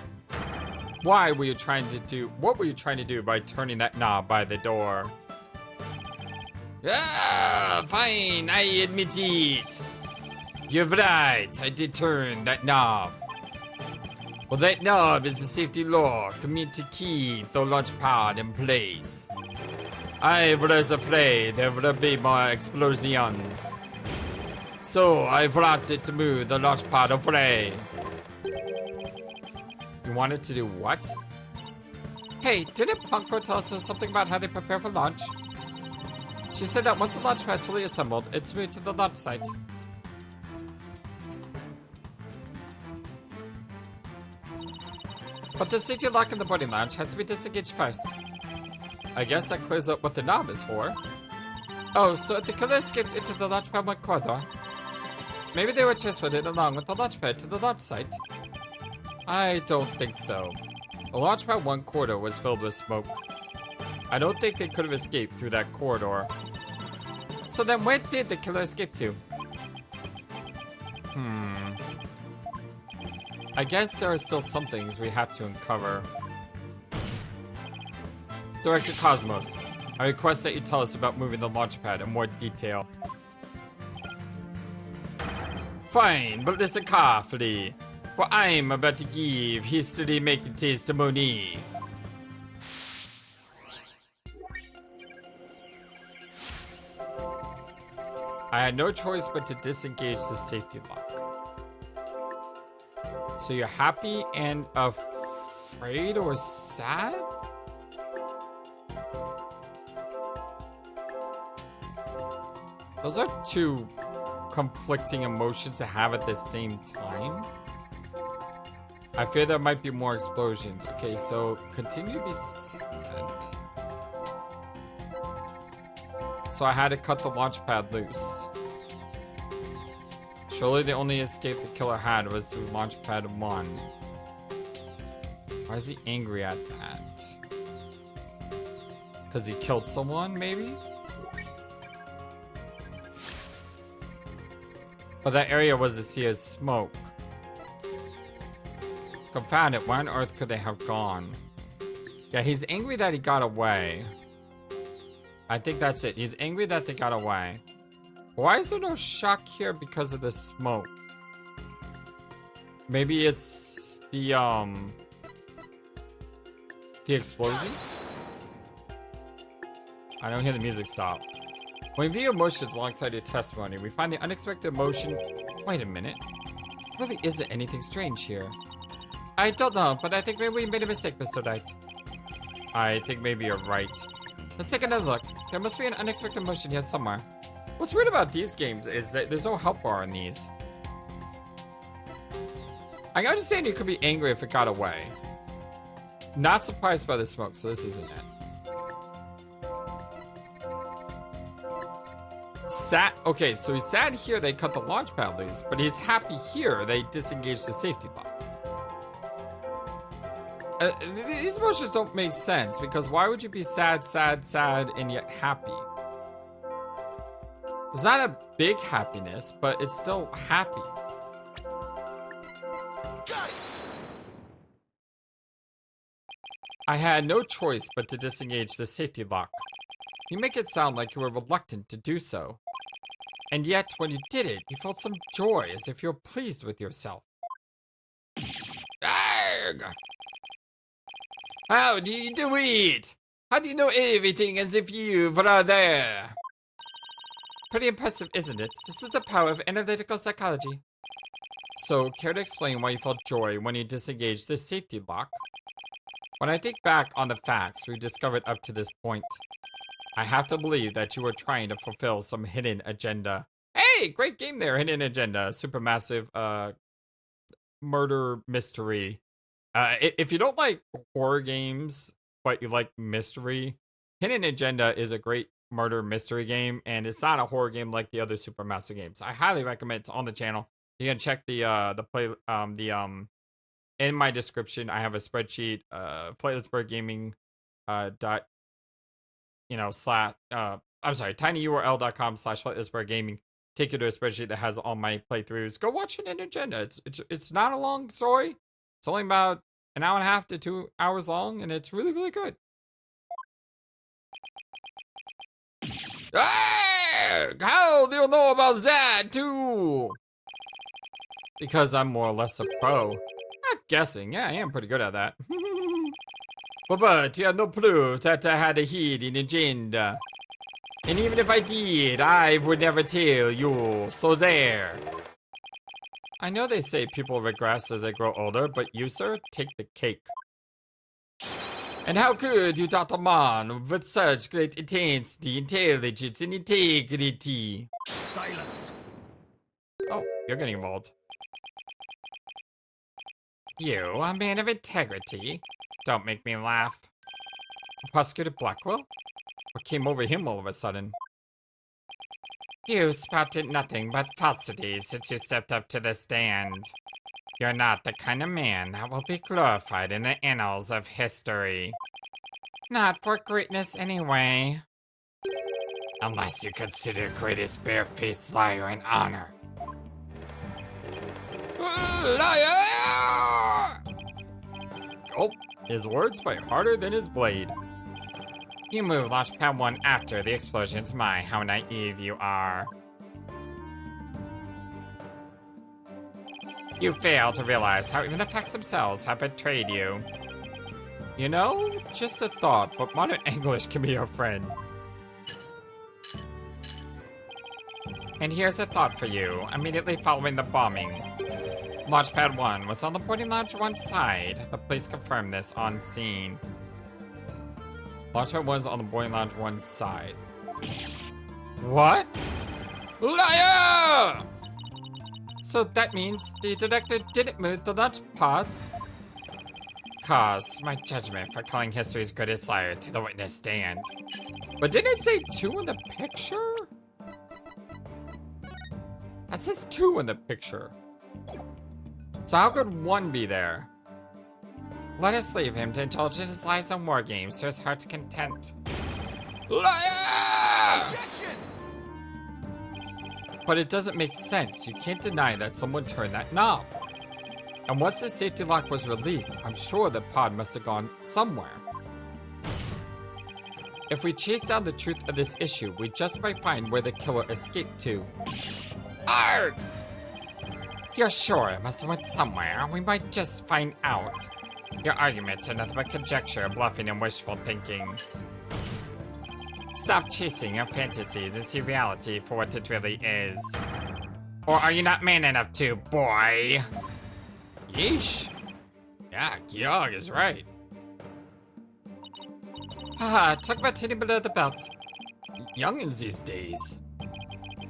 Speaker 1: What were you trying to do by turning that knob by the door?
Speaker 3: Ah, fine, I admit it. You're right, I did turn that knob. Well, that knob is a safety lock meant to keep the launch pad in place. I was afraid there would be more explosions. So I wanted to move the launch pad away.
Speaker 1: You wanted to do what? Hey, didn't Punko tell us something about how they prepare for launch? She said that once the launch pad is fully assembled, it's moved to the launch site. But the safety lock in the boarding lounge has to be disengaged first. I guess that clears up what the knob is for. Oh, so if the killer escaped into the launch pad 1 corridor, maybe they were transported along with the launch pad to the launch site. I don't think so. The launch pad 1 corridor was filled with smoke. I don't think they could have escaped through that corridor. So then where did the killer escape to? I guess there are still some things we have to uncover. Director Cosmos, I request that you tell us about moving the launch pad in more detail.
Speaker 3: Fine, but listen carefully.
Speaker 1: for I'm about to give history-making testimony. I had no choice but to disengage the safety lock. So you're happy and afraid or sad? Those are two conflicting emotions to have at the same time. I fear there might be more explosions. Okay, so continue to be sad. So I had to cut the launch pad loose. Surely the only escape the killer had was through launch pad 1. Why is he angry at that? Because he killed someone, maybe? But that area was a sea of smoke. Confound it, where on earth could they have gone? Yeah, he's angry that he got away. I think that's it. He's angry that they got away. Why is there no shock here because of the smoke? Maybe it's the explosion? I don't hear the music stop. When we view emotions alongside your testimony, we find the unexpected emotion. Wait a minute. There really isn't anything strange here. I don't know, but I think maybe we made a mistake, Mr. Knight. I think maybe you're right. Let's take another look. There must be an unexpected emotion here somewhere. What's weird about these games is that there's no help bar in these. I understand you could be angry if it got away. Not surprised by the smoke, so this isn't it. Sad. Okay, so he's sad here they cut the launch pad loose, but he's happy here they disengaged the safety lock. These emotions don't make sense because why would you be sad, sad, sad, and yet happy? It's not a big happiness, but it's still happy.
Speaker 2: Got it.
Speaker 1: I had no choice but to disengage the safety lock. You make it sound like you were reluctant to do so. And yet, when you did it, you felt some joy as if you were pleased with yourself. Arrgh! How do you do it? How do you know everything as if you were there? Pretty impressive, isn't it? This is the power of analytical psychology. So, care to explain why you felt joy when you disengaged the safety lock? When I think back on the facts we've discovered up to this point, I have to believe that you were trying to fulfill some hidden agenda. Hey, great game there, hidden agenda. Supermassive, murder mystery. If you don't like horror games, but you like mystery, Hidden Agenda is a great murder mystery game, and it's not a horror game like the other Supermassive games. I highly recommend it. It's on the channel. You can check in my description. I have a spreadsheet, FlightlessBird Gaming, tinyurl.com/FlightlessBird Gaming. Take you to a spreadsheet that has all my playthroughs. Go watch Hidden Agenda. It's not a long story. It's only about an hour and a half to 2 hours long, and it's really, really good. How do you know about that, too? Because I'm more or less a pro. Not guessing. Yeah, I am pretty good at that. But you have no proof that I had a hidden agenda. And even if I did, I would never tell you. So there. I know they say people regress as they grow older, but you, sir, take the cake. And how could you doubt a man with such great intensity, intelligence, and integrity?
Speaker 2: Silence.
Speaker 1: Oh, you're getting involved. You, a man of integrity? Don't make me laugh. Prosecutor Blackwell? What came over him all of a sudden? You spouted nothing but falsities since you stepped up to the stand. You're not the kind of man that will be glorified in the annals of history. Not for greatness anyway. Unless you consider greatest barefaced liar an honor. Liar! Oh, his words bite harder than his blade. You moved launch pad 1 after the explosions. My, how naive you are. You fail to realize how even the facts themselves have betrayed you. You know, just a thought, but modern English can be your friend. And here's a thought for you, immediately following the bombing. Launchpad 1 was on the boarding lounge 1 side. The police confirmed this on scene. Launchpad 1 was on the boarding lounge 1 side. What? Liar! So that means the director didn't move the launch pod? Cause my judgment for calling history's greatest liar to the witness stand. But didn't it say 2 in the picture? That says 2 in the picture. So how could 1 be there? Let us leave him to indulge in his lies and war games to his heart's content. Liar!
Speaker 2: Objection!
Speaker 1: But it doesn't make sense. You can't deny that someone turned that knob. And once the safety lock was released, I'm sure the pod must have gone somewhere. If we chase down the truth of this issue, we just might find where the killer escaped to. Arg! You're sure it must have went somewhere? We might just find out. Your arguments are nothing but conjecture, bluffing, and wishful thinking. Stop chasing your fantasies and see reality for what it really is. Or are you not man enough to, boy? Yeesh. Yeah, Georg is right. Haha, talk about hitting below the belt. Youngins these days.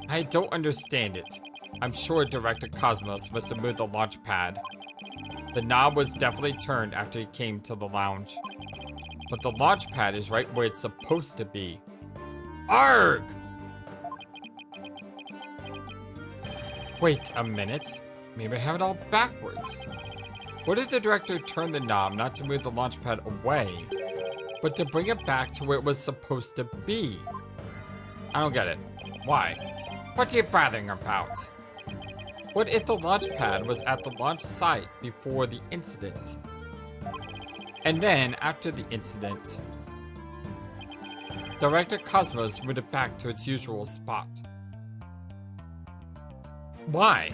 Speaker 1: I don't understand it. I'm sure Director Cosmos must have moved the launch pad. The knob was definitely turned after he came to the lounge. But the launch pad is right where it's supposed to be. Arg! Wait a minute. Maybe I have it all backwards. What if the director turned the knob not to move the launch pad away, but to bring it back to where it was supposed to be? I don't get it. Why? What are you bothering about? What if the launch pad was at the launch site before the incident? And then, after the incident, Director Cosmos moved it back to its usual spot. Why?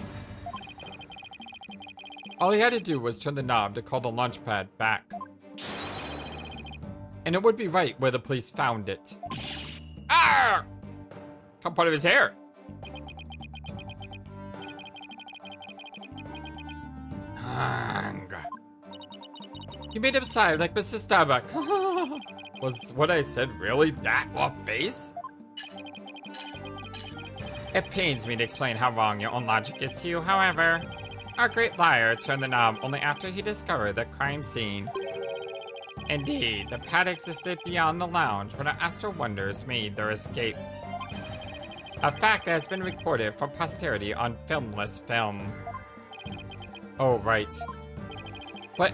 Speaker 1: All he had to do was turn the knob to call the launch pad back. And it would be right where the police found it. Ah! Cut part of his hair. You made him sigh like Mr. Starbuck. Was what I said really that off base? It pains me to explain how wrong your own logic is to you, however. Our great liar turned the knob only after he discovered the crime scene. Indeed, the pad existed beyond the lounge when our astral wonders made their escape. A fact that has been recorded for posterity on filmless film. Oh, right. But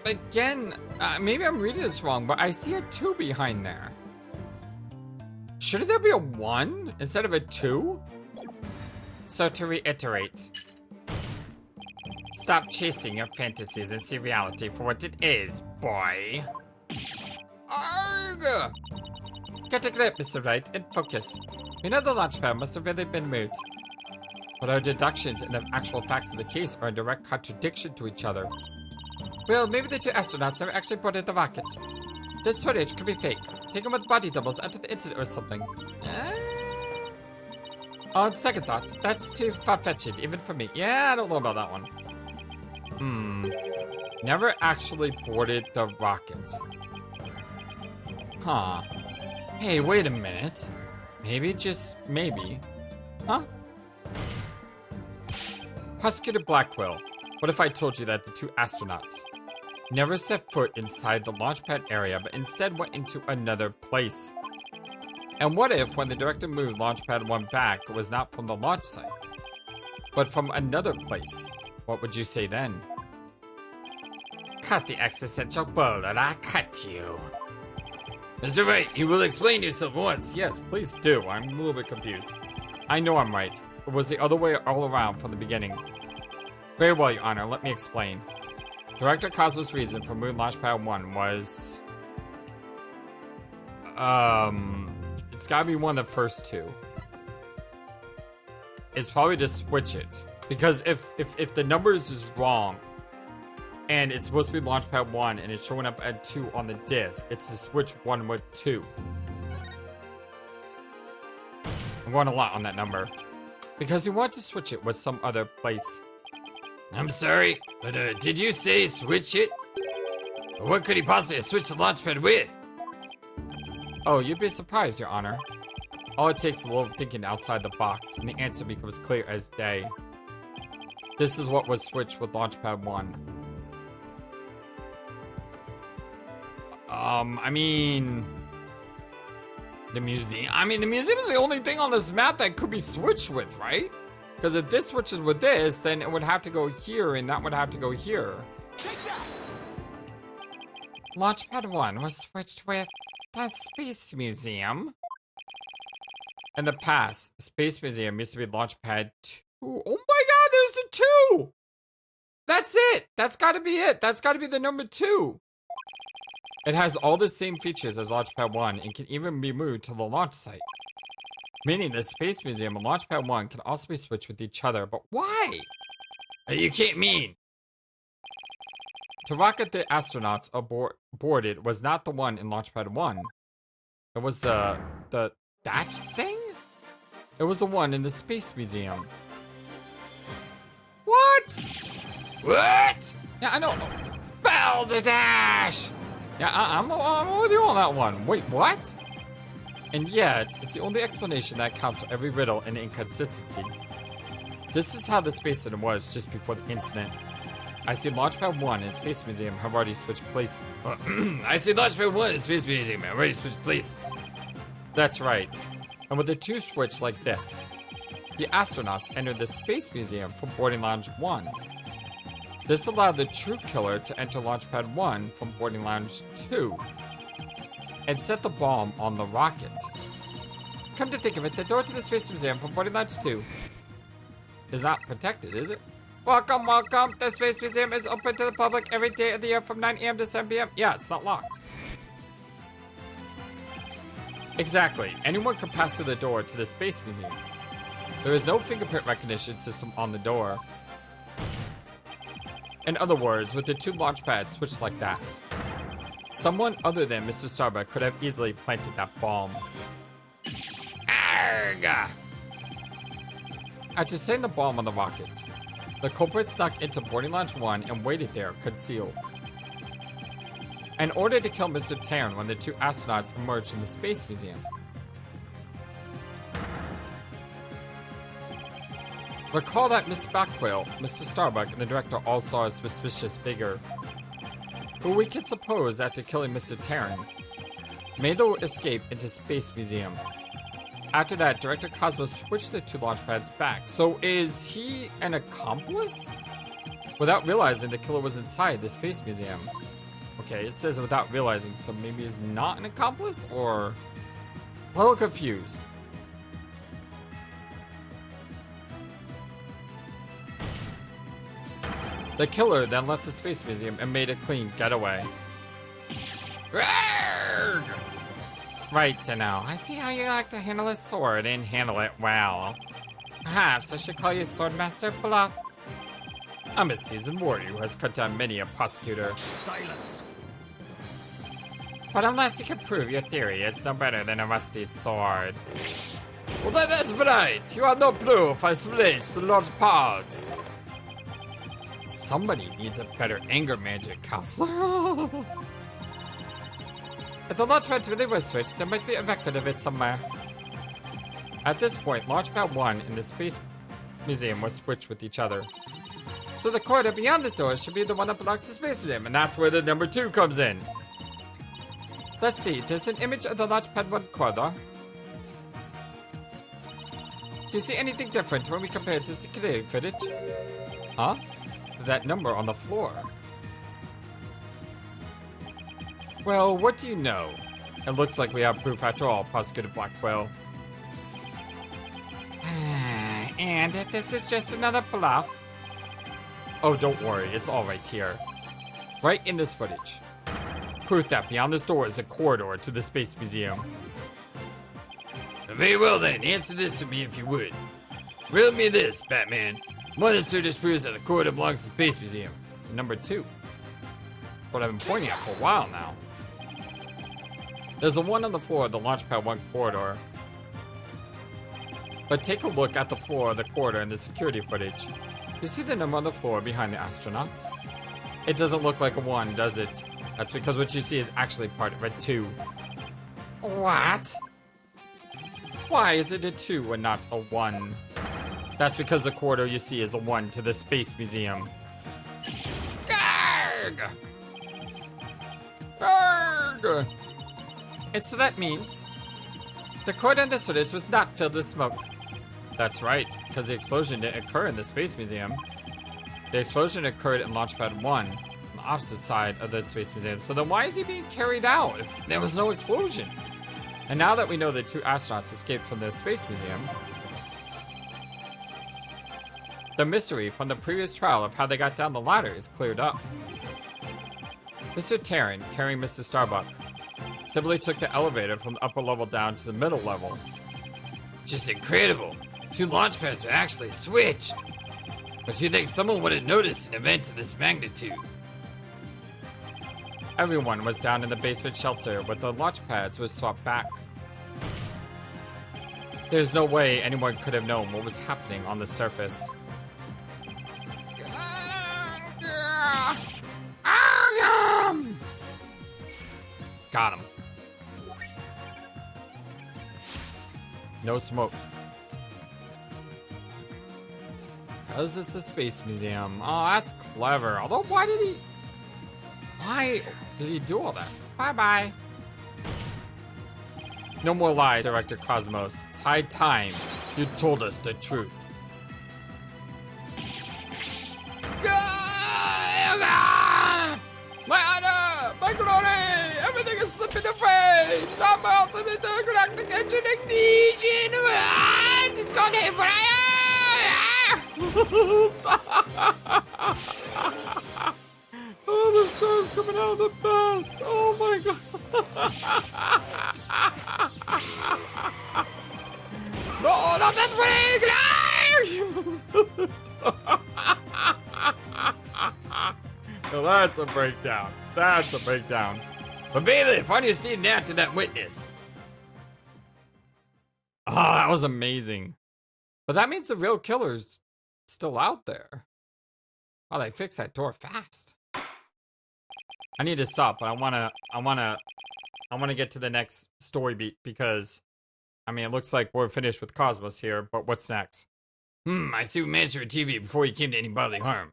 Speaker 1: again, maybe I'm reading this wrong, but I see a 2 behind there. Shouldn't there be a 1 instead of a 2? So to reiterate, stop chasing your fantasies and see reality for what it is, boy. Arrgh! Get a grip, Mr. Wright, and focus. We know the launch pad must have really been moved. But our deductions and the actual facts of the case are in direct contradiction to each other. Well, maybe the 2 astronauts never actually boarded the rocket. This footage could be fake, taken with body doubles after the incident or something. On second thought, that's too far-fetched, even for me. Yeah, I don't know about that one. Never actually boarded the rocket. Huh. Hey, wait a minute. Maybe, just maybe. Huh? Prosecutor Blackwell, what if I told you that the 2 astronauts never set foot inside the launchpad area, but instead went into another place? And what if, when the director moved Launchpad 1 back, it was not from the launch site, but from another place? What would you say then? Cut the existential bullet, I cut you.
Speaker 3: Mr. Wright, you will explain yourself once.
Speaker 1: Yes, please do. I'm a little bit confused. I know I'm right. It was the other way all around from the beginning. Very well, Your Honor. Let me explain. Director Cosmos' reason for moving Launchpad 1 was... it's gotta be one of the first 2. It's probably to switch it. Because if the numbers is wrong, and it's supposed to be Launchpad 1, and it's showing up at 2 on the disc, it's to switch 1 with 2. I'm going a lot on that number. Because you want to switch it with some other place.
Speaker 3: I'm sorry, but did you say switch it? Or what could he possibly switch the launchpad with?
Speaker 1: Oh, you'd be surprised, Your Honor. All it takes is a little thinking outside the box, and the answer becomes clear as day. This is what was switched with Launchpad 1. I mean... The museum? I mean, the museum is the only thing on this map that could be switched with, right? Because if this switches with this, then it would have to go here, and that would have to go here.
Speaker 2: Take that!
Speaker 1: Launchpad 1 was switched with the Space Museum. In the past, Space Museum used to be Launchpad 2. Oh my god, there's the 2! That's it! That's gotta be it! That's gotta be the number 2! It has all the same features as Launchpad 1 and can even be moved to the launch site. Meaning the Space Museum and Launchpad 1 can also be switched with each other, but why?
Speaker 3: You can't mean.
Speaker 1: The rocket the astronauts boarded was not the one in Launchpad 1. It was the that thing? It was the one in the Space Museum. What?
Speaker 3: What?
Speaker 1: Yeah, I know.
Speaker 3: Balderdash!
Speaker 1: Yeah, I'm with you on that one. Wait, what? And yet, it's the only explanation that accounts for every riddle and inconsistency. This is how the Space Center was just before the incident. I see Launchpad 1 and Space Museum have already switched places.
Speaker 3: I see Launchpad 1 and Space Museum have already switched places.
Speaker 1: That's right. And with the 2 switched like this, the astronauts entered the Space Museum from boarding lounge 1. This allowed the true killer to enter Launchpad 1 from boarding lounge 2 and set the bomb on the rocket. Come to think of it, the door to the Space Museum from boarding lounge 2 is not protected, is it? Welcome, welcome. The Space Museum is open to the public every day of the year from 9 a.m. to 7 p.m. Yeah, it's not locked. Exactly. Anyone can pass through the door to the Space Museum. There is no fingerprint recognition system on the door. In other words, with the 2 launch pads switched like that, someone other than Mr. Starbuck could have easily planted that bomb.
Speaker 3: Arrgh!
Speaker 1: After setting the bomb on the rocket, the culprit snuck into boarding lounge 1 and waited there, concealed. In order to kill Mr. Taryn when the 2 astronauts emerged from the Space Museum. Recall that Miss Backwell, Mr. Starbuck, and the director all saw a suspicious figure, who we can suppose, after killing Mr. Taryn, made the escape into Space Museum. After that, Director Cosmo switched the 2 launch pads back. So is he an accomplice? Without realizing the killer was inside the Space Museum. Okay, it says without realizing, so maybe he's not an accomplice, or... A little confused. The killer then left the Space Museum and made a clean getaway.
Speaker 3: Arrgh!
Speaker 1: Right, now, I see how you like to handle a sword and handle it well. Perhaps I should call you Swordmaster Bluff. I'm a seasoned warrior who has cut down many a prosecutor.
Speaker 2: Silence.
Speaker 1: But unless you can prove your theory, it's no better than a rusty sword.
Speaker 3: Well, that's right. You have no proof. I switched the launch pods.
Speaker 1: Somebody needs a better anger management counselor. If the launchpad really was switched, there might be a record of it somewhere. At this point, Launchpad 1 and the Space Museum were switched with each other. So the corridor beyond this door should be the one that belongs to Space Museum, and that's where the number 2 comes in. Let's see, there's an image of the Launchpad 1 corridor. Do you see anything different when we compare it to security footage? Huh? That number on the floor. Well, what do you know? It looks like we have proof after all, Prosecutor Blackwell. And if this is just another bluff... Oh, don't worry, it's all right here. Right in this footage. Proof that beyond this door is a corridor to the Space Museum.
Speaker 3: Very well then, answer this for me if you would. Riddle me this, Batman. Mother Surge proves that the corridor belongs to the Space Museum.
Speaker 1: It's number 2. What I've been pointing at for a while now. There's a 1 on the floor of the Launchpad 1 corridor. But take a look at the floor of the corridor in the security footage. You see the number on the floor behind the astronauts? It doesn't look like a 1, does it? That's because what you see is actually part of a 2. What? Why is it a 2 and not a 1? That's because the corridor you see is a 1 to the Space Museum. Garg! Garg! And so that means the corridor in this footage was not filled with smoke. That's right, because the explosion didn't occur in the Space Museum. The explosion occurred in Launchpad 1, on the opposite side of the Space Museum. So then why is he being carried out if there was no explosion? And now that we know the 2 astronauts escaped from the Space Museum, the mystery from the previous trial of how they got down the ladder is cleared up. Mr. Terran, carrying Mr. Starbuck, simply took the elevator from the upper level down to the middle level.
Speaker 3: Just incredible. 2 launch pads were actually switched. But you'd think someone would have noticed an event of this magnitude.
Speaker 1: Everyone was down in the basement shelter, but the launch pads were swapped back. There's no way anyone could have known what was happening on the surface. Got him. No smoke. Because it's a Space Museum. Oh, that's clever. Although, why did he do all that? Bye-bye. No more lies, Director Cosmos. It's high time you told us the truth. My honor! My glory! Everything is slipping away! Top out of the galactic engine ignition! It's gonna fire! Stop! Oh, the star's coming out of the best! Oh my god! No, not that way! Well, that's a breakdown. That's a breakdown.
Speaker 3: But bailiff, why do you stand out to that witness?
Speaker 1: Oh, that was amazing. But that means the real killer's still out there. Oh, they fixed that door fast. I need to stop, but I wanna get to the next story beat because, I mean, it looks like we're finished with Cosmos here, but what's next?
Speaker 3: I see we managed to retrieve you before you came to any bodily harm.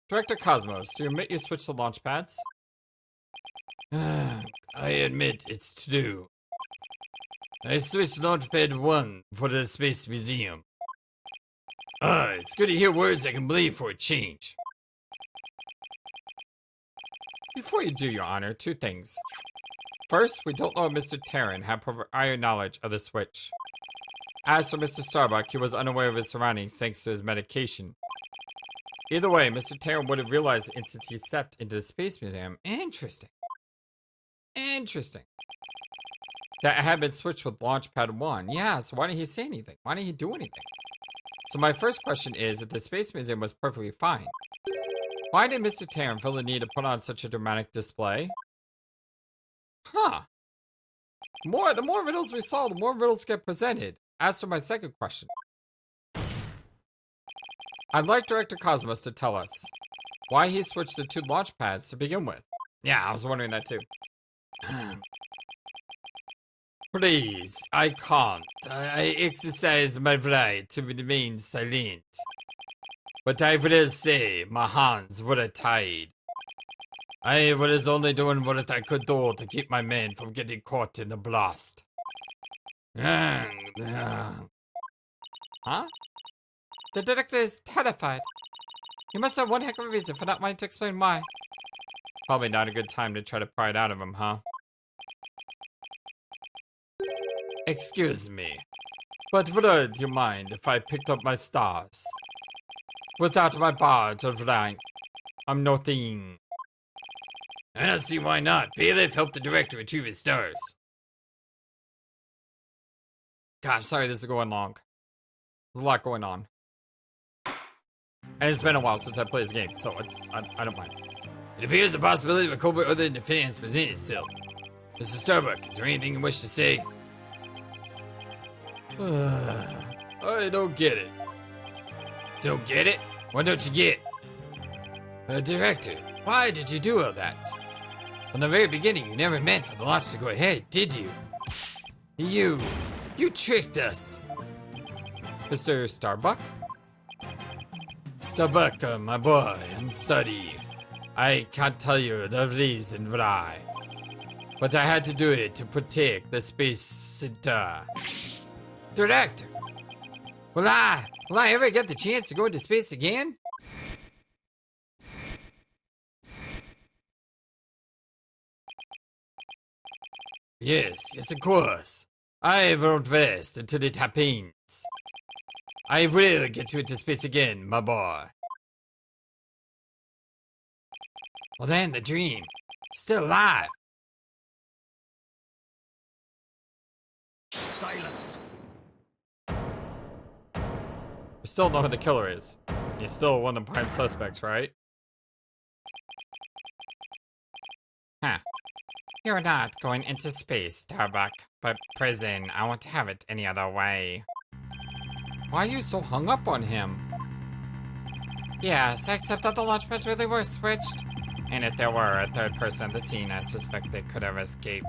Speaker 1: Director Cosmos, do you admit you switched the launch pads?
Speaker 3: I admit it's true. I switched Launchpad 1 for the Space Museum. It's good to hear words I can believe for a change.
Speaker 1: Before you do, Your Honor, 2 things. First, we don't know if Mr. Terran had prior knowledge of the switch. As for Mr. Starbuck, he was unaware of his surroundings thanks to his medication. Either way, Mr. Terran would have realized the instant he stepped into the Space Museum. Interesting. Interesting. That it had been switched with Launchpad 1. Yeah, so why didn't he say anything? Why didn't he do anything? So my first question is, if the Space Museum was perfectly fine, why did Mr. Terran feel the need to put on such a dramatic display? Huh. The more riddles we solve, the more riddles get presented. As for my second question, I'd like Director Cosmos to tell us why he switched the 2 launch pads to begin with. Yeah, I was wondering that too. Please, I can't. I exercise my right to remain silent. But I will say my hands were tied. I was only doing what I could do to keep my men from getting caught in the blast. Huh? The director is terrified. He must have one heck of a reason for not wanting to explain why. Probably not a good time to try to pry it out of him, huh? Excuse me, but would you mind if I picked up my stars? Without my badge of rank, I'm nothing.
Speaker 3: I don't see why not. Bailiff helped the director retrieve his stars.
Speaker 1: God, I'm sorry this is going long. There's a lot going on. And it's been a while since I played this game, so I don't mind.
Speaker 3: It appears the possibility of a culprit other than the fans presents itself. Mr. Starbuck, is there anything you wish to say? I don't get it. Don't get it? What don't you get? Director, why did you do all that? From the very beginning, you never meant for the launch to go ahead, did you? You tricked us.
Speaker 1: Mr. Starbuck?
Speaker 3: Starbuck, my boy, I'm sorry. I can't tell you the reason why. But I had to do it to protect the space center. Director, will I ever get the chance to go into space again? Yes, of course. I won't rest until it happens. I will get you into space again, my boy. Well then, the dream. Still alive.
Speaker 2: Silence.
Speaker 1: We still know who the killer is. He's still one of the prime suspects, right? Huh. You're not going into space, Starbuck, but prison, I won't have it any other way. Why are you so hung up on him? Yes, except that the launch pads really were switched. And if there were a third person at the scene, I suspect they could have escaped.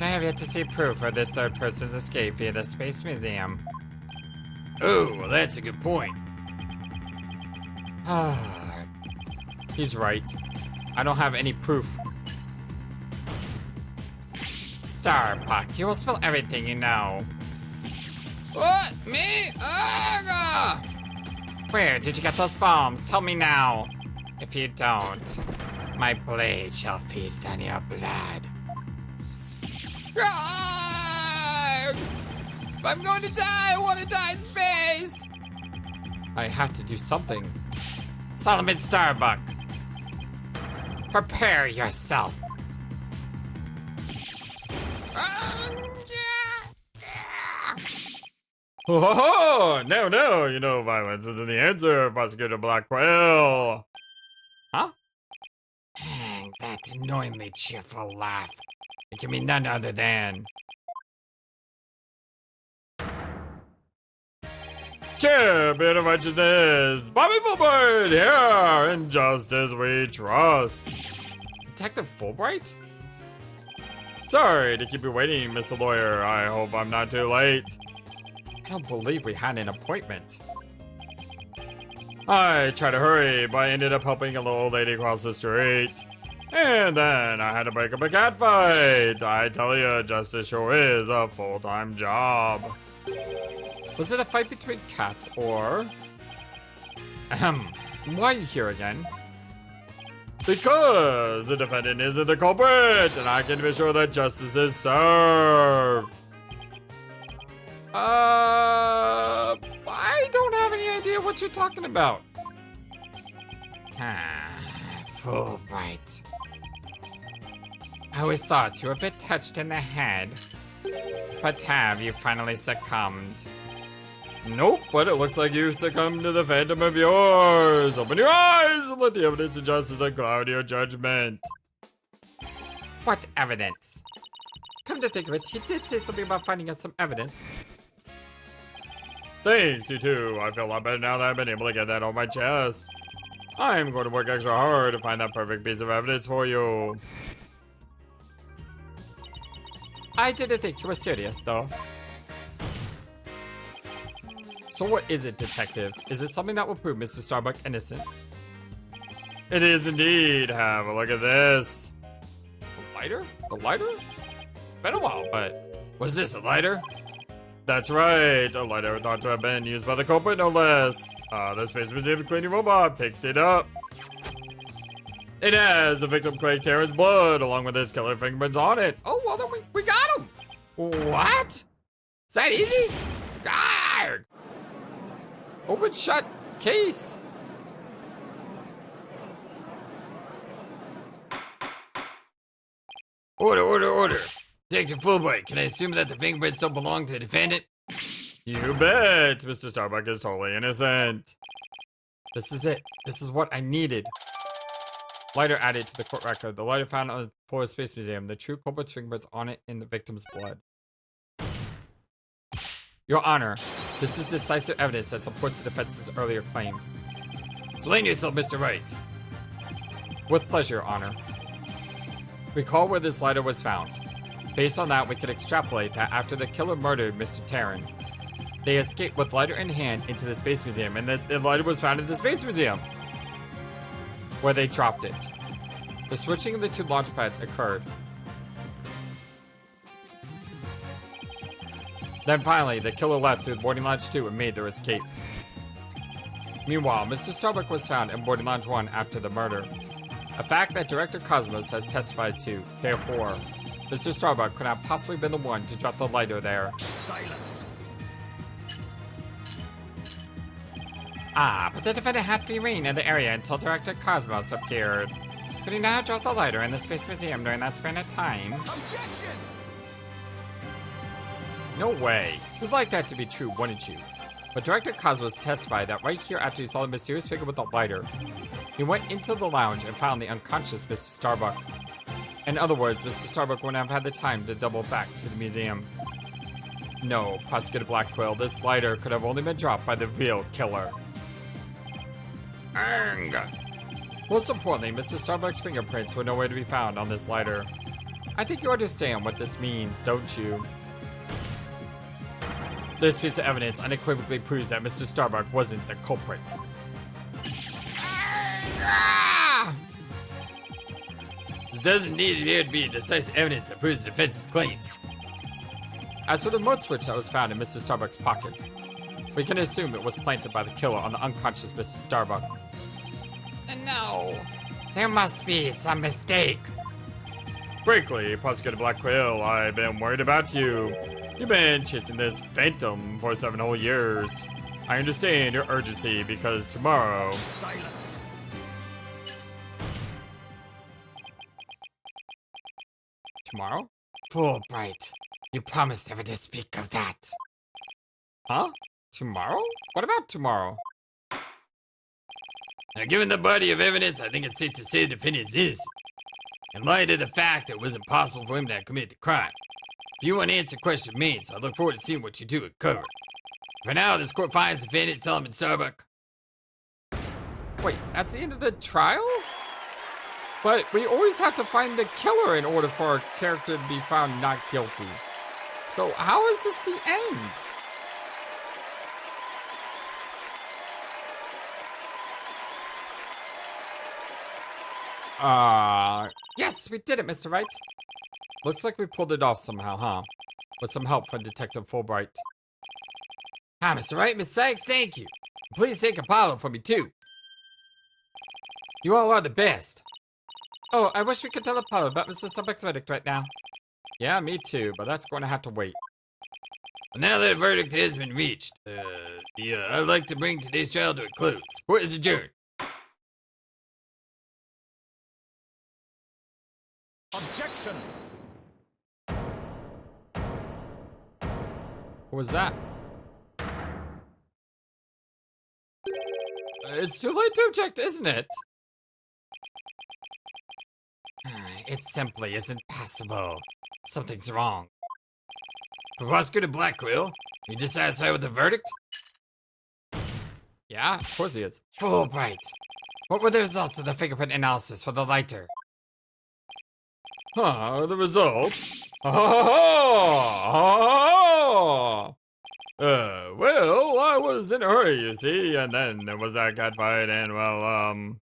Speaker 1: I have yet to see proof of this third person's escape via the Space Museum.
Speaker 3: Oh, well that's a good point.
Speaker 1: He's right. I don't have any proof. Starbuck, you will spill everything you know.
Speaker 3: What? Me?
Speaker 1: Where did you get those bombs? Tell me now. If you don't, my blade shall feast on your blood.
Speaker 3: If I'm going to die, I want to die in space.
Speaker 1: I have to do something. Solomon Starbuck, prepare yourself.
Speaker 4: Oh, no, you know violence isn't the answer, Prosecutor Blackwell.
Speaker 1: Huh? That annoyingly cheerful laugh. It can be none other than...
Speaker 4: Champion of righteousness, Bobby Fulbright here, in justice we trust.
Speaker 1: Detective Fulbright?
Speaker 4: Sorry to keep you waiting, Mr. Lawyer. I hope I'm not too late.
Speaker 1: I don't believe we had an appointment.
Speaker 4: I tried to hurry, but I ended up helping a little old lady cross the street. And then I had to break up a cat fight. I tell you, justice sure is a full-time job.
Speaker 1: Was it a fight between cats or... Ahem. Why are you here again?
Speaker 4: Because the defendant isn't the culprit, and I can be sure that justice is served.
Speaker 1: I don't have any idea what you're talking about. Fulbright. I always thought you were a bit touched in the head. But have you finally succumbed?
Speaker 4: Nope, but it looks like you succumbed to the phantom of yours. Open your eyes and let the evidence of justice uncloud your judgment.
Speaker 1: What evidence? Come to think of it, he did say something about finding us some evidence.
Speaker 4: Thanks, you too. I feel a lot better now that I've been able to get that off my chest. I'm going to work extra hard to find that perfect piece of evidence for you.
Speaker 1: I didn't think you were serious, though. So what is it, Detective? Is it something that will prove Mr. Starbuck innocent?
Speaker 4: It is indeed. Have a look at this.
Speaker 1: The lighter? The lighter? It's been a while, but...
Speaker 3: Was this a lighter?
Speaker 4: That's right. A lighter thought to have been used by the culprit, no less. The Space Museum cleaning robot picked it up. It has the victim Craig Terran's blood, along with his killer fingerprints on it.
Speaker 1: Oh, well then we got him! What? Is that easy? Arrgh! Open shut case.
Speaker 3: Order. Detective Fulbright, can I assume that the fingerprints don't belong to the defendant?
Speaker 4: You bet. Mr. Starbuck is totally innocent.
Speaker 1: This is it. This is what I needed. Lighter added to the court record. The lighter found on the floor of Space Museum. The true culprit's fingerprints on it in the victim's blood. Your Honor, this is decisive evidence that supports the defense's earlier claim.
Speaker 3: Explain yourself, Mr. Wright.
Speaker 1: With pleasure, Your Honor. Recall where this lighter was found. Based on that, we could extrapolate that after the killer murdered Mr. Terran, they escaped with lighter in hand into the Space Museum, and the lighter was found in the Space Museum, where they dropped it. The switching of the two launch pads occurred. Then finally, the killer left through boarding lounge 2 and made their escape. Meanwhile, Mr. Starbuck was found in boarding lounge 1 after the murder, a fact that Director Cosmos has testified to. Therefore, Mr. Starbuck could not have possibly been the one to drop the lighter there.
Speaker 2: Silence.
Speaker 1: But the defendant had free reign in the area until Director Cosmos appeared. Could he not have dropped the lighter in the Space Museum during that span of time?
Speaker 2: Objection!
Speaker 1: No way. You'd like that to be true, wouldn't you? But Director Cosmos testified that right here after he saw the mysterious figure with the lighter, he went into the lounge and found the unconscious Mr. Starbuck. In other words, Mr. Starbuck wouldn't have had the time to double back to the museum. No, Prosecutor Blackquill, this lighter could have only been dropped by the real killer. Most importantly, Mr. Starbuck's fingerprints were nowhere to be found on this lighter. I think you understand what this means, don't you? This piece of evidence unequivocally proves that Mr. Starbuck wasn't the culprit.
Speaker 3: This doesn't need to be decisive evidence that proves the defense's claims.
Speaker 1: As for the remote switch that was found in Mr. Starbuck's pocket, we can assume it was planted by the killer on the unconscious Mr. Starbuck. No, there must be some mistake.
Speaker 4: Frankly, Prosecutor Blackquill, I've been worried about you. You've been chasing this phantom for 7 whole years. I understand your urgency because tomorrow...
Speaker 2: Silence.
Speaker 1: Tomorrow? Fulbright, you promised never to speak of that. Huh? Tomorrow? What about tomorrow?
Speaker 3: Now, given the body of evidence, I think it's safe to say the defendant is innocent. In light of the fact that it was impossible for him to commit the crime. If you want to answer question me, so I look forward to seeing what you do uncover. For now, this court finds the defendant Solomon Starbuck.
Speaker 1: Wait, that's the end of the trial? But we always have to find the killer in order for our character to be found not guilty. So how is this the end? Yes, we did it, Mr. Wright. Looks like we pulled it off somehow, huh? With some help from Detective Fulbright.
Speaker 3: Hi, Mr. Wright, Miss Sykes, thank you. Please take Apollo for me, too. You all are the best.
Speaker 1: Oh, I wish we could tell Apollo about Mr. Starbuck's verdict right now. Yeah, me too, but that's going to have to wait.
Speaker 3: Well, now that a verdict has been reached, I'd like to bring today's trial to a close. Court is adjourned.
Speaker 2: Objection!
Speaker 1: What was that? It's too late to object, isn't it? It simply isn't possible. Something's wrong.
Speaker 3: For Prosecutor Blackquill, are you dissatisfied with the verdict?
Speaker 1: Yeah, of course he is.
Speaker 3: Fulbright, what were the results of the fingerprint analysis for the lighter?
Speaker 4: The results? Well, I was in a hurry, you see, and then there was that catfight, and well,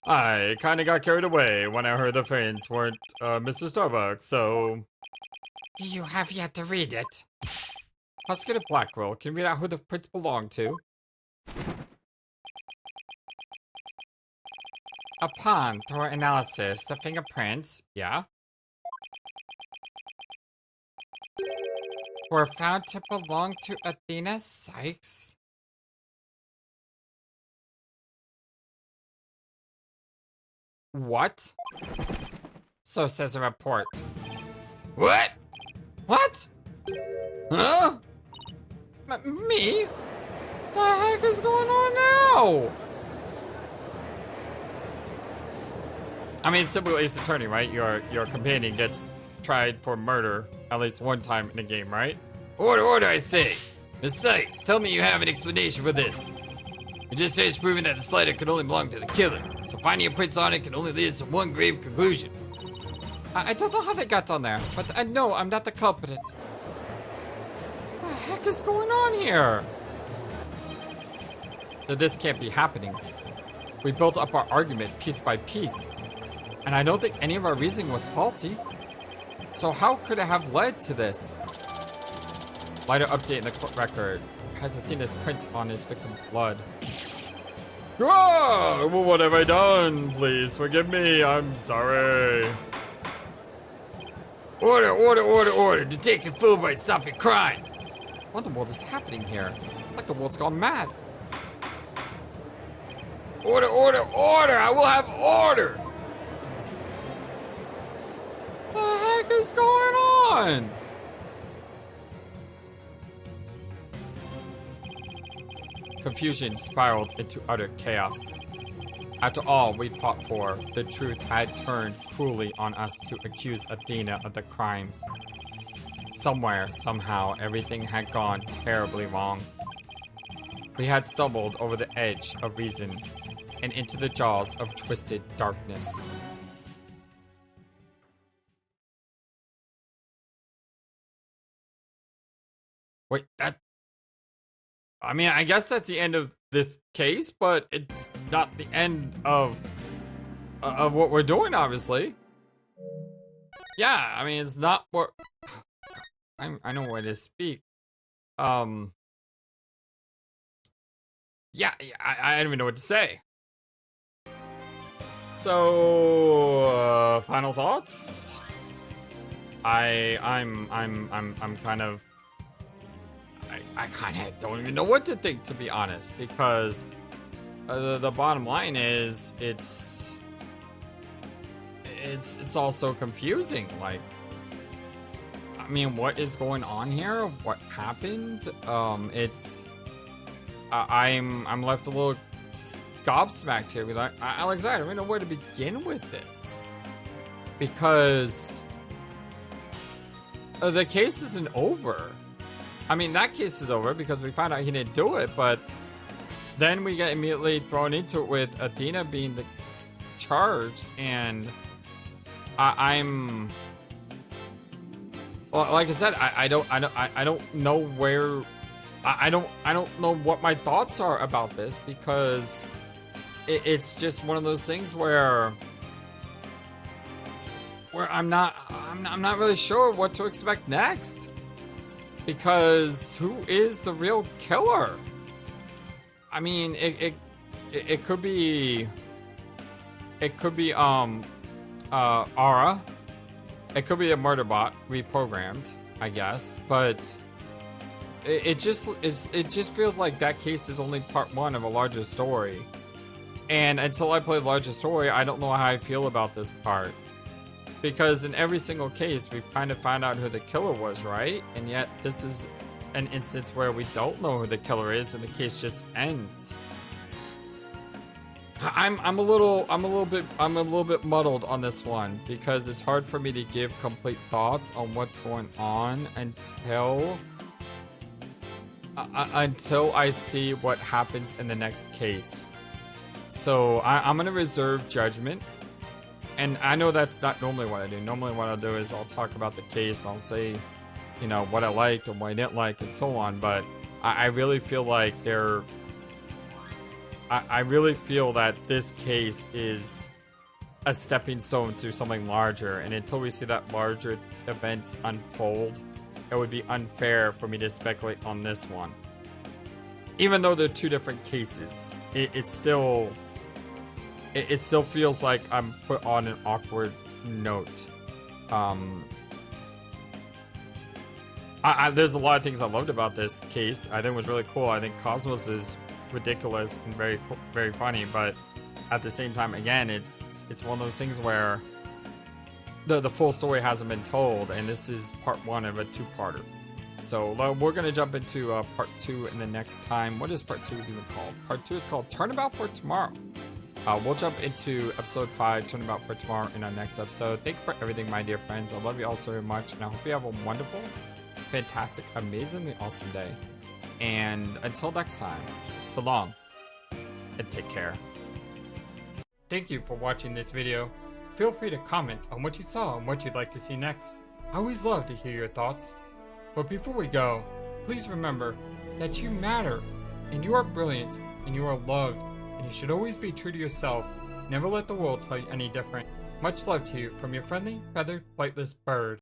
Speaker 4: I kinda got carried away when I heard the friends weren't, Mr. Starbuck, so...
Speaker 1: You have yet to read it. Prosecutor Blackwell, can you read out who the prints belong to? Upon thorough analysis, the fingerprints, yeah, were found to belong to Athena Sykes. What? So says a report.
Speaker 3: What?
Speaker 1: What?
Speaker 3: Huh?
Speaker 1: Me? The heck is going on now? I mean, it's simple Ace Attorney, right? Your companion gets tried for murder at least one time in the game, right?
Speaker 3: Order, order, I say. Miss Sykes, tell me you have an explanation for this. You just finished proving that the slider could only belong to the killer, so finding a prints on it can only lead us to one grave conclusion.
Speaker 1: I don't know how they got on there, but I know I'm not the culprit. What the heck is going on here? This can't be happening. We built up our argument piece by piece, and I don't think any of our reasoning was faulty. So how could it have led to this? Lighter update in the court record. Has Athena prints on his victim's blood.
Speaker 4: Ah, well, what have I done? Please forgive me. I'm sorry.
Speaker 3: Order, order, order, order. Detective Fulbright, stop your crying.
Speaker 1: What in the world is happening here? It's like the world's gone mad.
Speaker 3: Order, order, order. I will have order.
Speaker 1: What the heck is going on? Confusion spiraled into utter chaos. After all we'd fought for, the truth had turned cruelly on us to accuse Athena of the crimes. Somewhere, somehow, everything had gone terribly wrong. We had stumbled over the edge of reason and into the jaws of twisted darkness. Wait, I mean, I guess that's the end of this case, but it's not the end of what we're doing, obviously. Yeah, I mean, it's not what... I know where to speak. Yeah, I don't even know what to say. So, final thoughts? I'm kind of... I kind of don't even know what to think, to be honest, because the bottom line is it's all so confusing. Like, I mean, what is going on here? What happened? I'm left a little gobsmacked here because Alex, I don't even know where to begin with this, because the case isn't over. I mean, that case is over because we found out he didn't do it, but then we get immediately thrown into it with Athena being the charged, and I'm well, like I said, I don't know where, I don't know what my thoughts are about this, because it's just one of those things where I'm not really sure what to expect next. Because who is the real killer? I mean, it could be Aura. It could be a murder bot reprogrammed, I guess. But it just feels like that case is only part one of a larger story. And until I play the larger story, I don't know how I feel about this part. Because in every single case, we kind of found out who the killer was, right? And yet, this is an instance where we don't know who the killer is, and the case just ends. I'm a little bit muddled on this one, because it's hard for me to give complete thoughts on what's going on until I see what happens in the next case. So I'm gonna reserve judgment. And I know that's not normally what I do. Normally what I'll do is I'll talk about the case. I'll say, you know, what I liked and what I didn't like and so on. But I really feel like I really feel that this case is a stepping stone to something larger. And until we see that larger event unfold, it would be unfair for me to speculate on this one. Even though they're two different cases, it still feels like I'm put on an awkward note. There's a lot of things I loved about this case. I think it was really cool. I think Cosmos is ridiculous and very, very funny, but at the same time, again, it's one of those things where the full story hasn't been told, and this is part one of a two-parter. So we're gonna jump into part 2 in the next time. What is part 2 even called? Part 2 is called Turnabout for Tomorrow. We'll jump into episode 5, Turnabout for Tomorrow, in our next episode. Thank you for everything, my dear friends. I love you all so very much, and I hope you have a wonderful, fantastic, amazingly awesome day. And until next time, so long, and take care. Thank you for watching this video. Feel free to comment on what you saw and what you'd like to see next. I always love to hear your thoughts. But before we go, please remember that you matter, and you are brilliant, and you are loved, and you should always be true to yourself. Never let the world tell you any different. Much love to you from your friendly, feathered, flightless bird.